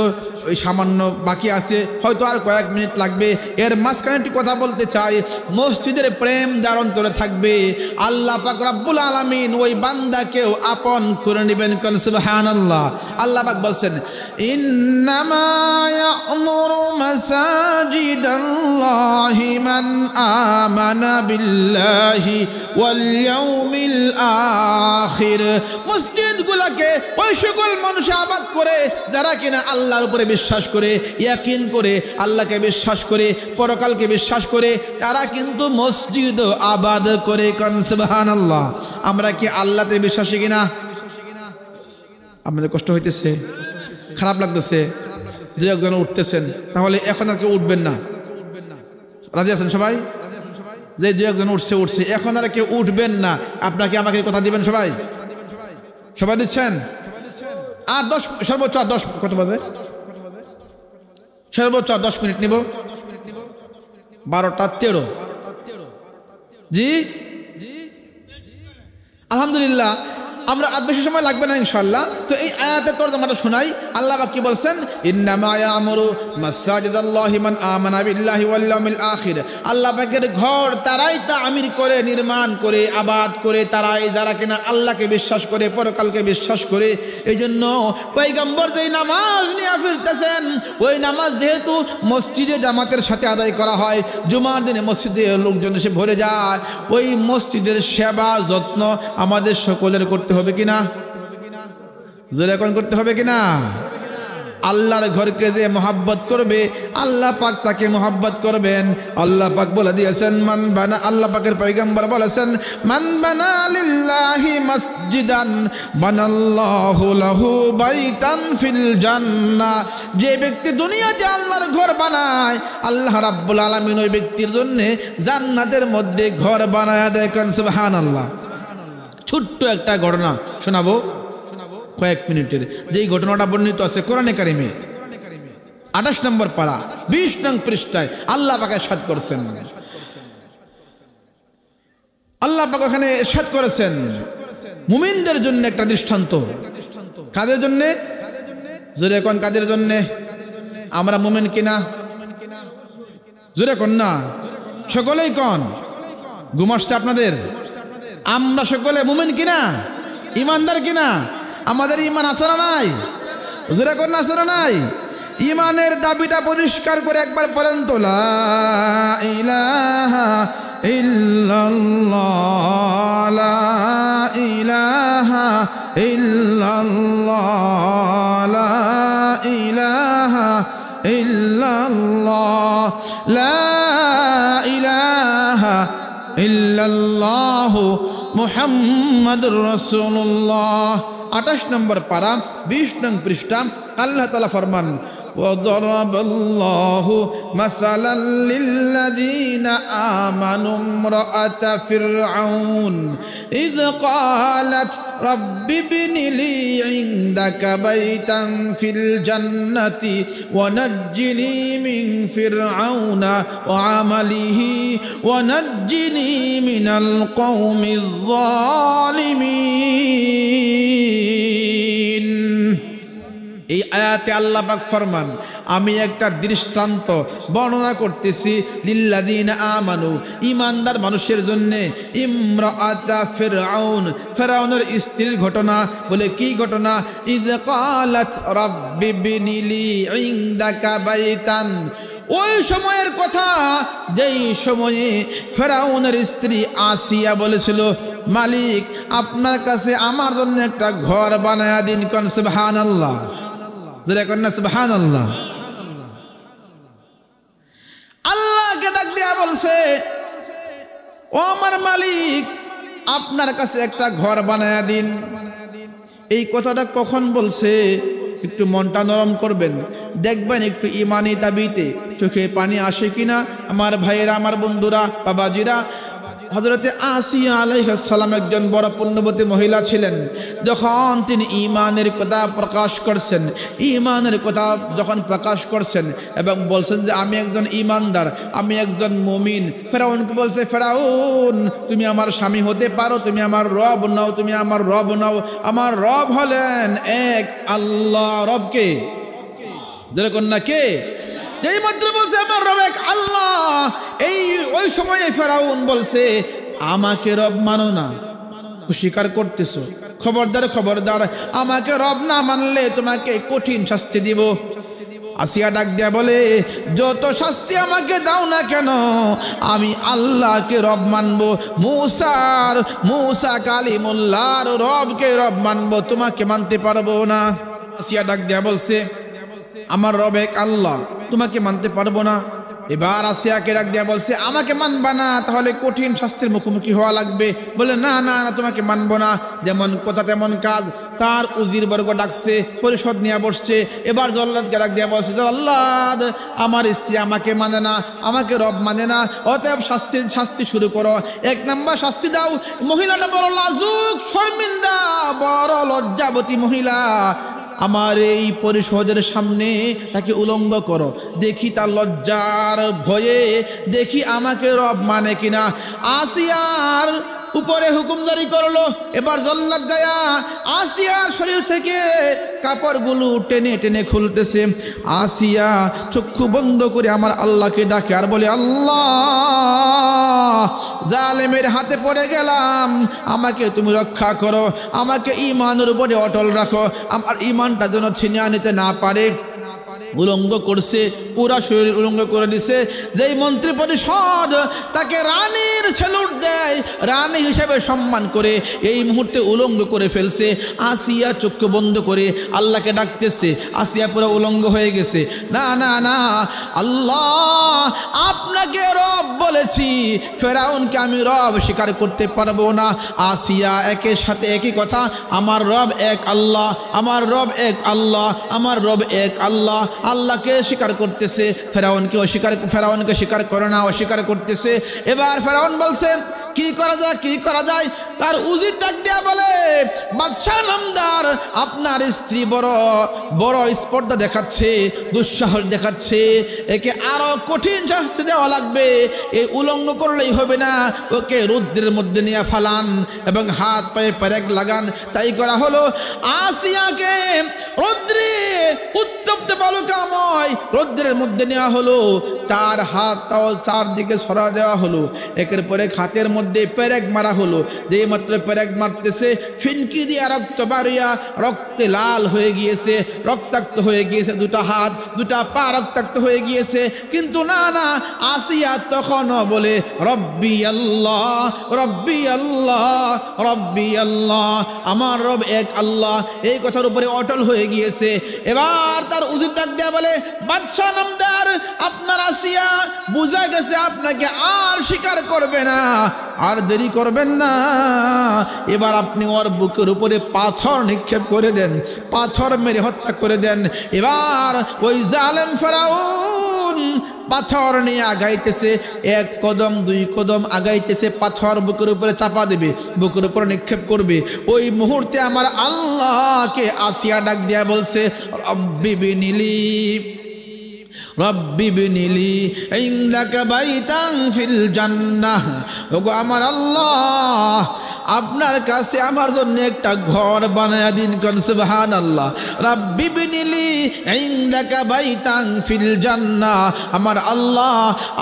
ওই সামান্য বাকি আছে, হয়তো আর কয়েক মিনিট লাগবে। এর মাঝখানে একটি কথা বলতে চাই, মসজিদের প্রেম যার অন্তরে থাকবে আল্লাহ পাক রব্বুল আলামিন ওই বান্দাকেও আপন করে নেবেন। কোন সুবহানাল্লাহ। আল্লাহ পাক বলছেন, ইন্নামা ইয়া'মুরু মাসাজিদাল্লাহি মান আমানা বিল্লাহি ওয়াল ইয়াউমিল আখির। মসজিদগুলোকে ওই সকল মানুষ আবাদ করে যারা কিনা আল্লাহর উপরে বিশ্বাস করে, ইয়াকিন করে, আল্লাহকে বিশ্বাস করে, পরকালকে বিশ্বাস করে, তারা কিন্তু মসজিদ আবাদ করে। কোন সুবহানাল্লাহ। আমরা কি আল্লাহতে বিশ্বাসী কিনা? আপনাদের কষ্ট হইতেছে, খারাপ লাগতেছে, দু একজন উঠতেছেন, তাহলে এখন আর কেউ উঠবেন না। রাজি আছেন সবাই? যে দু একজন উঠছে, এখন আর কেউ উঠবেন না। আপনাকে আমাকে কথা দিবেন সবাই? সবাই দিচ্ছেন? আর 10 সর্বোচ্চ 10, কত বাজে? সর্বোচ্চ 10 মিনিট নিব। 12টা 13। জি আলহামদুলিল্লাহ, আমরা আর বেশি সময় লাগবে না ইনশাআল্লাহ। তো এই আয়াতের তরজমাটা শোনাই। আল্লাহ পাক কি বলছেন? ইন্নামা ইয়া'মুরু মাসাজিদাল্লাহি মান আমানা বিল্লাহি ওয়াল ইয়াউমিল আখির। আল্লাহ পাকের ঘর তারাই তামির করে, নির্মাণ করে, আবাদ করে, তারাই যারা কিনা আল্লাহকে বিশ্বাস করে, পরকালকে বিশ্বাস করে। এই জন্য পয়গম্বর যেই নামাজ নিয়ে ফিরতেছেন, ওই নামাজ যেহেতু মসজিদে জামাতের সাথে আদায় করা হয়, জুমার দিনে মসজিদে লোকজন এসে ভরে যায়, ওই মসজিদের সেবা যত্ন আমাদের সকলের করতে হবে কিনা? জোরে কোন করতে হবে কিনা? আল্লাহর ঘরকে যে মহব্বত করবে, আল্লাহ পাক তাকে মহব্বত করবেন। আল্লাহ পাক বলে দিয়েছেন, মান বানা, আল্লাহ পাকের পয়গম্বর বলেছেন, মান বানা লিল্লাহি মসজিদান বানাল্লাহু লাহু বাইতান ফিল জান্নাহ। যে ব্যক্তি দুনিয়াতে আল্লাহর ঘর বানায়, আল্লাহ রাব্বুল আলামিন ওই ব্যক্তির জন্য জান্নাতের মধ্যে ঘর বানায় দেয়। কোন সুবহানাল্লাহ। ছোট্ট একটা ঘটনা শোনাবো কয়েক মিনিটের, যেই ঘটনাটা বর্ণিত আছে কোরআনে কারিমে 28 নম্বর পারা 20 নং পৃষ্ঠায়। আল্লাহ পাক ইরশাদ করেছেন, আল্লাহ পাক ওখানে ইরশাদ করেছেন মুমিনদের জন্য একটা দৃষ্টান্ত। কাদের জন্য? জোরে কোন কাদের জন্য? আমরা মুমিন কিনা? জোরে কোন না, সকলেই কোন। ঘুম আসছে আপনাদের? আমরা সকলে মুমিন কিনা? ইমানদার কিনা? আমাদের ইমান আছে না নাই? জোরে কোন আছে না নাই? ইমানের দাবিটা পরিষ্কার করে একবার পড়েন তো, লা ইলাহা ইল্লাল্লাহ, লা ইলাহা ইল্লাল্লাহ, লা ইলাহা ইল্লাল্লাহ, লা ইলাহা ইল্লাল্লাহ মুহাম্মাদুর রাসূলুল্লাহ। 28 নম্বর পারা 20 নং পৃষ্ঠা। আল্লাহ তাআলা ফরমান, وضرب الله مثلا للذين آمنوا امرأة فرعون إذ قالت رب ابن لي عندك بيتا في الجنة ونجني من فرعون وعمله ونجني من القوم الظالمين। এই আয়াতে আল্লাহ পাক ফরমান, আমি একটা দৃষ্টান্ত বর্ণনা করতেছি লিল্লাযিনা আমানু, ইমানদার মানুষের জন্য। ইমরাআতা ফিরআউন, ফিরআউনের স্ত্রীর ঘটনা। বলে কি ঘটনা? ইয ক্বালাত রাব্বি ইবনি লি ইনদাকা বাইতান। ওই সময়ের কথা, যেই সময়ে ফিরআউনের স্ত্রী আসিয়া বলেছিল, মালিক আপনার কাছে আমার জন্য একটা ঘর বানায়া দিন। কোন সুবহানাল্লাহ। জোরে কোন সুবহানাল্লাহ। আল্লাহকে ডাক দিয়া বলছে, ও আমার মালিক আপনার কাছে একটা ঘর বানায়া দিন। এই কথাটা কখন বলছে? একটু মনটা নরম করবেন, দেখবেন একটু ইমানি দাবিতে চোখে পানি আসে কিনা। আমার ভাইয়েরা, আমার বন্ধুরা, বাবাজিরা, হযরতে আসিয়া আলাইহিস সালাম একজন বড় পুণ্যবতী মহিলা ছিলেন। যখন তিনি ঈমানের কথা প্রকাশ করছেন, ঈমানের কথা যখন প্রকাশ করছেন এবং বলছেন যে আমি একজন ঈমানদার, আমি একজন মুমিন, ফেরাউনকে বলছে, ফেরাউন তুমি আমার স্বামী হতে পারো, তুমি আমার রব নাও, তুমি আমার রব নাও। আমার রব হলেন এক আল্লাহ। রবকে যেরকম না কে? যেই মাত্র বলছে আমার রব এক আল্লাহ, ওই সময়ে ফেরাউন বলছে আমাকে রব মানো না, স্বীকার করতেছো, খবরদার খবরদার, আমাকে রব না মানলে তোমাকে কঠিন শাস্তি দিব। আসিয়া ডাক দিয়া বলে, যত শাস্তি আমাকে দাও না কেন, আমি আল্লাহকে রব মানবো, মুসা কালিমুল্লাহর রবকে রব মানবো, তোমাকে মানতে পারবো না। আসিয়া ডাক দিয়া বলছে আমার রব এক আল্লাহ, তোমাকে মানতে পারবো না। এবার আসিয়াকে ডাক দিয়া বলছে আমাকে মানবা না, তাহলে কঠিন শাস্তির মুখোমুখি হওয়া লাগবে। বলে না না না, তোমাকে মানবো না। যেমন কথা তেমন কাজ। তার উজির বর্গ ডাকছে, পরিষদ নিয়ে বসছে। এবার জল্লাদকে ডাক দিয়া বলছে, জল্লাদ আমার স্ত্রী আমাকে মানে না, আমাকে রব মানে না, অতএব শাস্তি শুরু করো। 1 নাম্বার শাস্তি দাও। মহিলাটা বড় লাজুক, শর্মিন্দা, বড় লজ্জাবতী মহিলা। আমার এই পরিষদের সামনে তাকে উলঙ্গ করো, দেখি তার লজ্জার ভয়ে দেখি আমাকে রব মানে কিনা। আসিয়ার উপরে হুকুম জারি করলো। এবার জল্লাদ গায়া আসিয়ার শরীর থেকে কাপড়গুলো টেনে টেনে খুলতেছে। আসিয়া চক্ষু বন্ধ করে আমার আল্লাহকে ডাকে আর বলে, আল্লাহ জালেমের হাতে পড়ে গেলাম, আমাকে তুমি রক্ষা করো, আমাকে ঈমানের উপরে অটল রাখো, আমার ঈমানটা যেন ছিনিয়ে নিতে না পারে। উলঙ্গ করছে, পুরা শরীর উলঙ্গ করে দিছে। যেই মন্ত্রী পরিষদ তাকে রানীর স্যালুট দেয়, রানী হিসেবে সম্মান করে, এই মুহূর্তে উলঙ্গ করে ফেলছে। আসিয়া চক্ষু বন্ধ করে আল্লাহকে ডাকতেছে। আসিয়া পুরো উলঙ্গ হয়ে গেছে। না না না, আল্লাহ আপনাকে রব বলেছি, ফেরাউনকে আমি রব স্বীকার করতে পারবো না। আসিয়া একের সাথে একই কথা, আমার রব এক আল্লাহ, আমার রব এক আল্লাহ, আমার রব এক আল্লাহ। আল্লাহকে স্বীকার করতেছে, ফেরাউনকে স্বীকার করে না, অস্বীকার করতেছে। এবার ফেরাউন বলছে কি করা যায়, কি করা যায়? তার উজির ডাক দেয়া বলে, বাদশাহ নামদার, আপনার স্ত্রী বড় স্পর্ধা দেখাচ্ছে, দুঃসাহস দেখাচ্ছে, একে আরো কঠিন শাস্তি দেওয়া লাগবে। এই উলঙ্গ করলেই হবে না, ওকে রৌদ্রের মধ্যে নিয়ে ফালান এবং হাত পায়ে পেরেক লাগান। তাই করা হলো। আসিয়াকে রৌদ্রে উত্তপ্ত বালুকাময় রৌদ্রের মধ্যে নেওয়া হলো। 4 হাত চারদিকে সরা দেওয়া হলো। একের পরে হাতের মধ্যে পেরেক মারা হলো। যেই মাত্র পেরেক মারতেছে, ফিনকি দিয়া রক্ত বাড়িয়া রক্তে লাল হয়ে গিয়েছে, রক্তাক্ত হয়ে গিয়েছে। 2টা হাত 2টা পা রক্তাক্ত হয়ে গিয়েছে। কিন্তু না না, আসিয়া তখনও বলে রব্বি আল্লাহ, রব্বি আল্লাহ, রব্বি আল্লাহ, আমার রব এক আল্লাহ। এই কথার উপরে অটল হয়ে গিয়েছে। এবার তার উজির ডাক দেয়া বলে, বাদশাহ নামদার, আপনার আসিয়া বুঝা গেছে আপনাকে আর স্বীকার করবে না, আর দেরি করবেন না। এবার আপনি ওর বুকের উপরে পাথর নিক্ষেপ করে দেন, পাথর মেরে হত্যা করে দেন। এবার ওই জালেম ফেরাউন পাথর নিয়ে আগাইতেছে। 1 কদম 2 কদম আগাইতেছে, পাথর বুকের উপরে চাপা দেবে, বুকের উপরে নিক্ষেপ করবে। ওই মুহূর্তে আমার আল্লাহকে আসিয়া ডাক দিয়া বলছে, রব্বি বিনিলি ইনদাকা বাইতান ফিল জান্নাহ। ওগো আমার আল্লাহ, আপনার কাছে আমার জন্য একটা ঘর বানায়া দিন। কোন সুবহানাল্লাহ। রাব্বি বিনিলি ইনদাকা বাইতান ফিল জান্নাহ। আমার আল্লাহ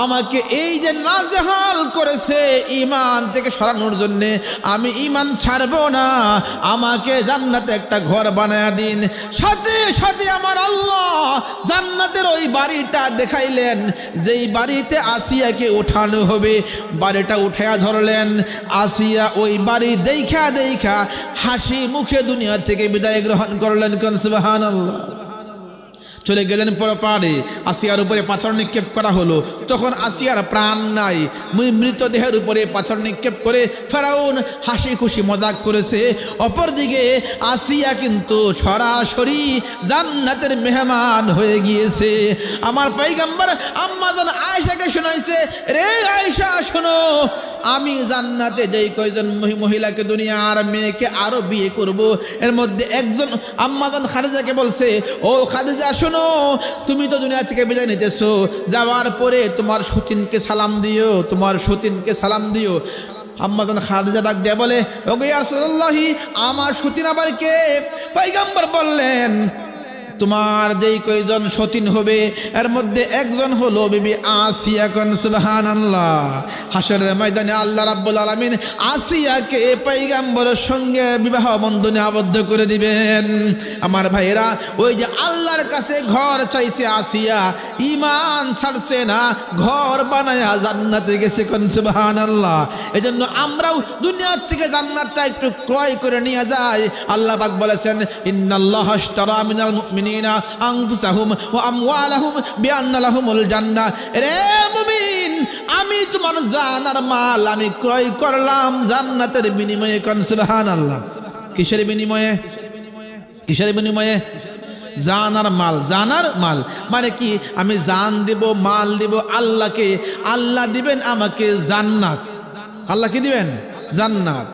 আমাকে এই যে নাজেহাল করেছে ঈমান থেকে সরানোর জন্য, আমি ঈমান ছাড়বো না, আমাকে জান্নাতে একটা ঘর বানায়া দিন। সাথে সাথে আমার আল্লাহ জান্নাতের ওই বাড়িটা দেখাইলেন, যেই বাড়িতে আসিয়াকে উঠানো হবে। বাড়িটা উঠায়া ধরলেন। আসিয়া ওই বাড়ি দেখা দেখা হাসি মুখে দুনিয়া থেকে বিদায় গ্রহণ করলেন। কোন সুবহানাল্লাহ। চলে গেলেন পরপারে। আসিয়ার উপরে পাথর নিক্ষেপ করা হলো। তখন আসিয়ার প্রাণ নাই, মৃতদেহের উপরে পাথর নিক্ষেপ করে ফেরাউন হাসি খুশি মজাক করেছে। অপরদিকে আসিয়া কিন্তু সরাসরি জান্নাতের মেহমান হয়ে গিয়েছে। আমার পয়গম্বর আম্মা জান আয়েশাকে শোনাইছে, রে আয়েশা শোনো, আমি জান্নাতে যেই কয়জন মহিলাকে দুনিয়ার মেয়েকে আরো বিয়ে করব, এর মধ্যে একজন আম্মা জান খাদিজাকে বলছে, ও খাদিজা শোনো, তুমি তো দুনিয়া থেকে বিদায় নিতেছো, যাওয়ার পরে তোমার সতীনকে সালাম দিও, তোমার সতীনকে সালাম দিও। আম্মা জান খাদিজা ডাক দিয়ে বলে, ওগো ইয়া রাসূলুল্লাহ, আমার সতীন আবার কে? পয়গম্বর বললেন, তোমার যেই কয়জন সতীন হবে এর মধ্যে একজন হলো বিবি আসিয়া। কোন সুবহানাল্লাহ। হাসরের ময়দানে আল্লাহ রাব্বুল আলামিন আসিয়াকে পয়গম্বরের সঙ্গে বিবাহ বন্ধনে আবদ্ধ করে দিবেন। আমার ভাইয়েরা, ওই যে আল্লাহর কাছে ঘর চাইছে আসিয়া, ঈমান ছাড়ছে না, ঘর বানায়া জান্নাতে গেছে। কোন সুবহানাল্লাহ। এজন্য আমরাও দুনিয়ার থেকে জান্নাতটা একটু ক্রয় করে নিয়ে যাই। আল্লাহ পাক বলেছেন, ইন্নাল্লাহা আশতারা মিনাল মুমিনিনা আনফুসাহুম ওয়া আমওয়ালাহুম বিআন্না লাহুমুল জান্নাহ। রে মুমিন, আমি তোমার জান আর মাল আমি ক্রয় করলাম জান্নাতের বিনিময়ে। কোন সুবহানাল্লাহ। কিসের বিনিময়ে? কিসের বিনিময়ে? জান আর মাল। জান আর মাল মানে কি? আমি জান দিব, মাল দিব আল্লাহকে, আল্লাহ দিবেন আমাকে জান্নাত। আল্লাহ কি দিবেন? জান্নাত।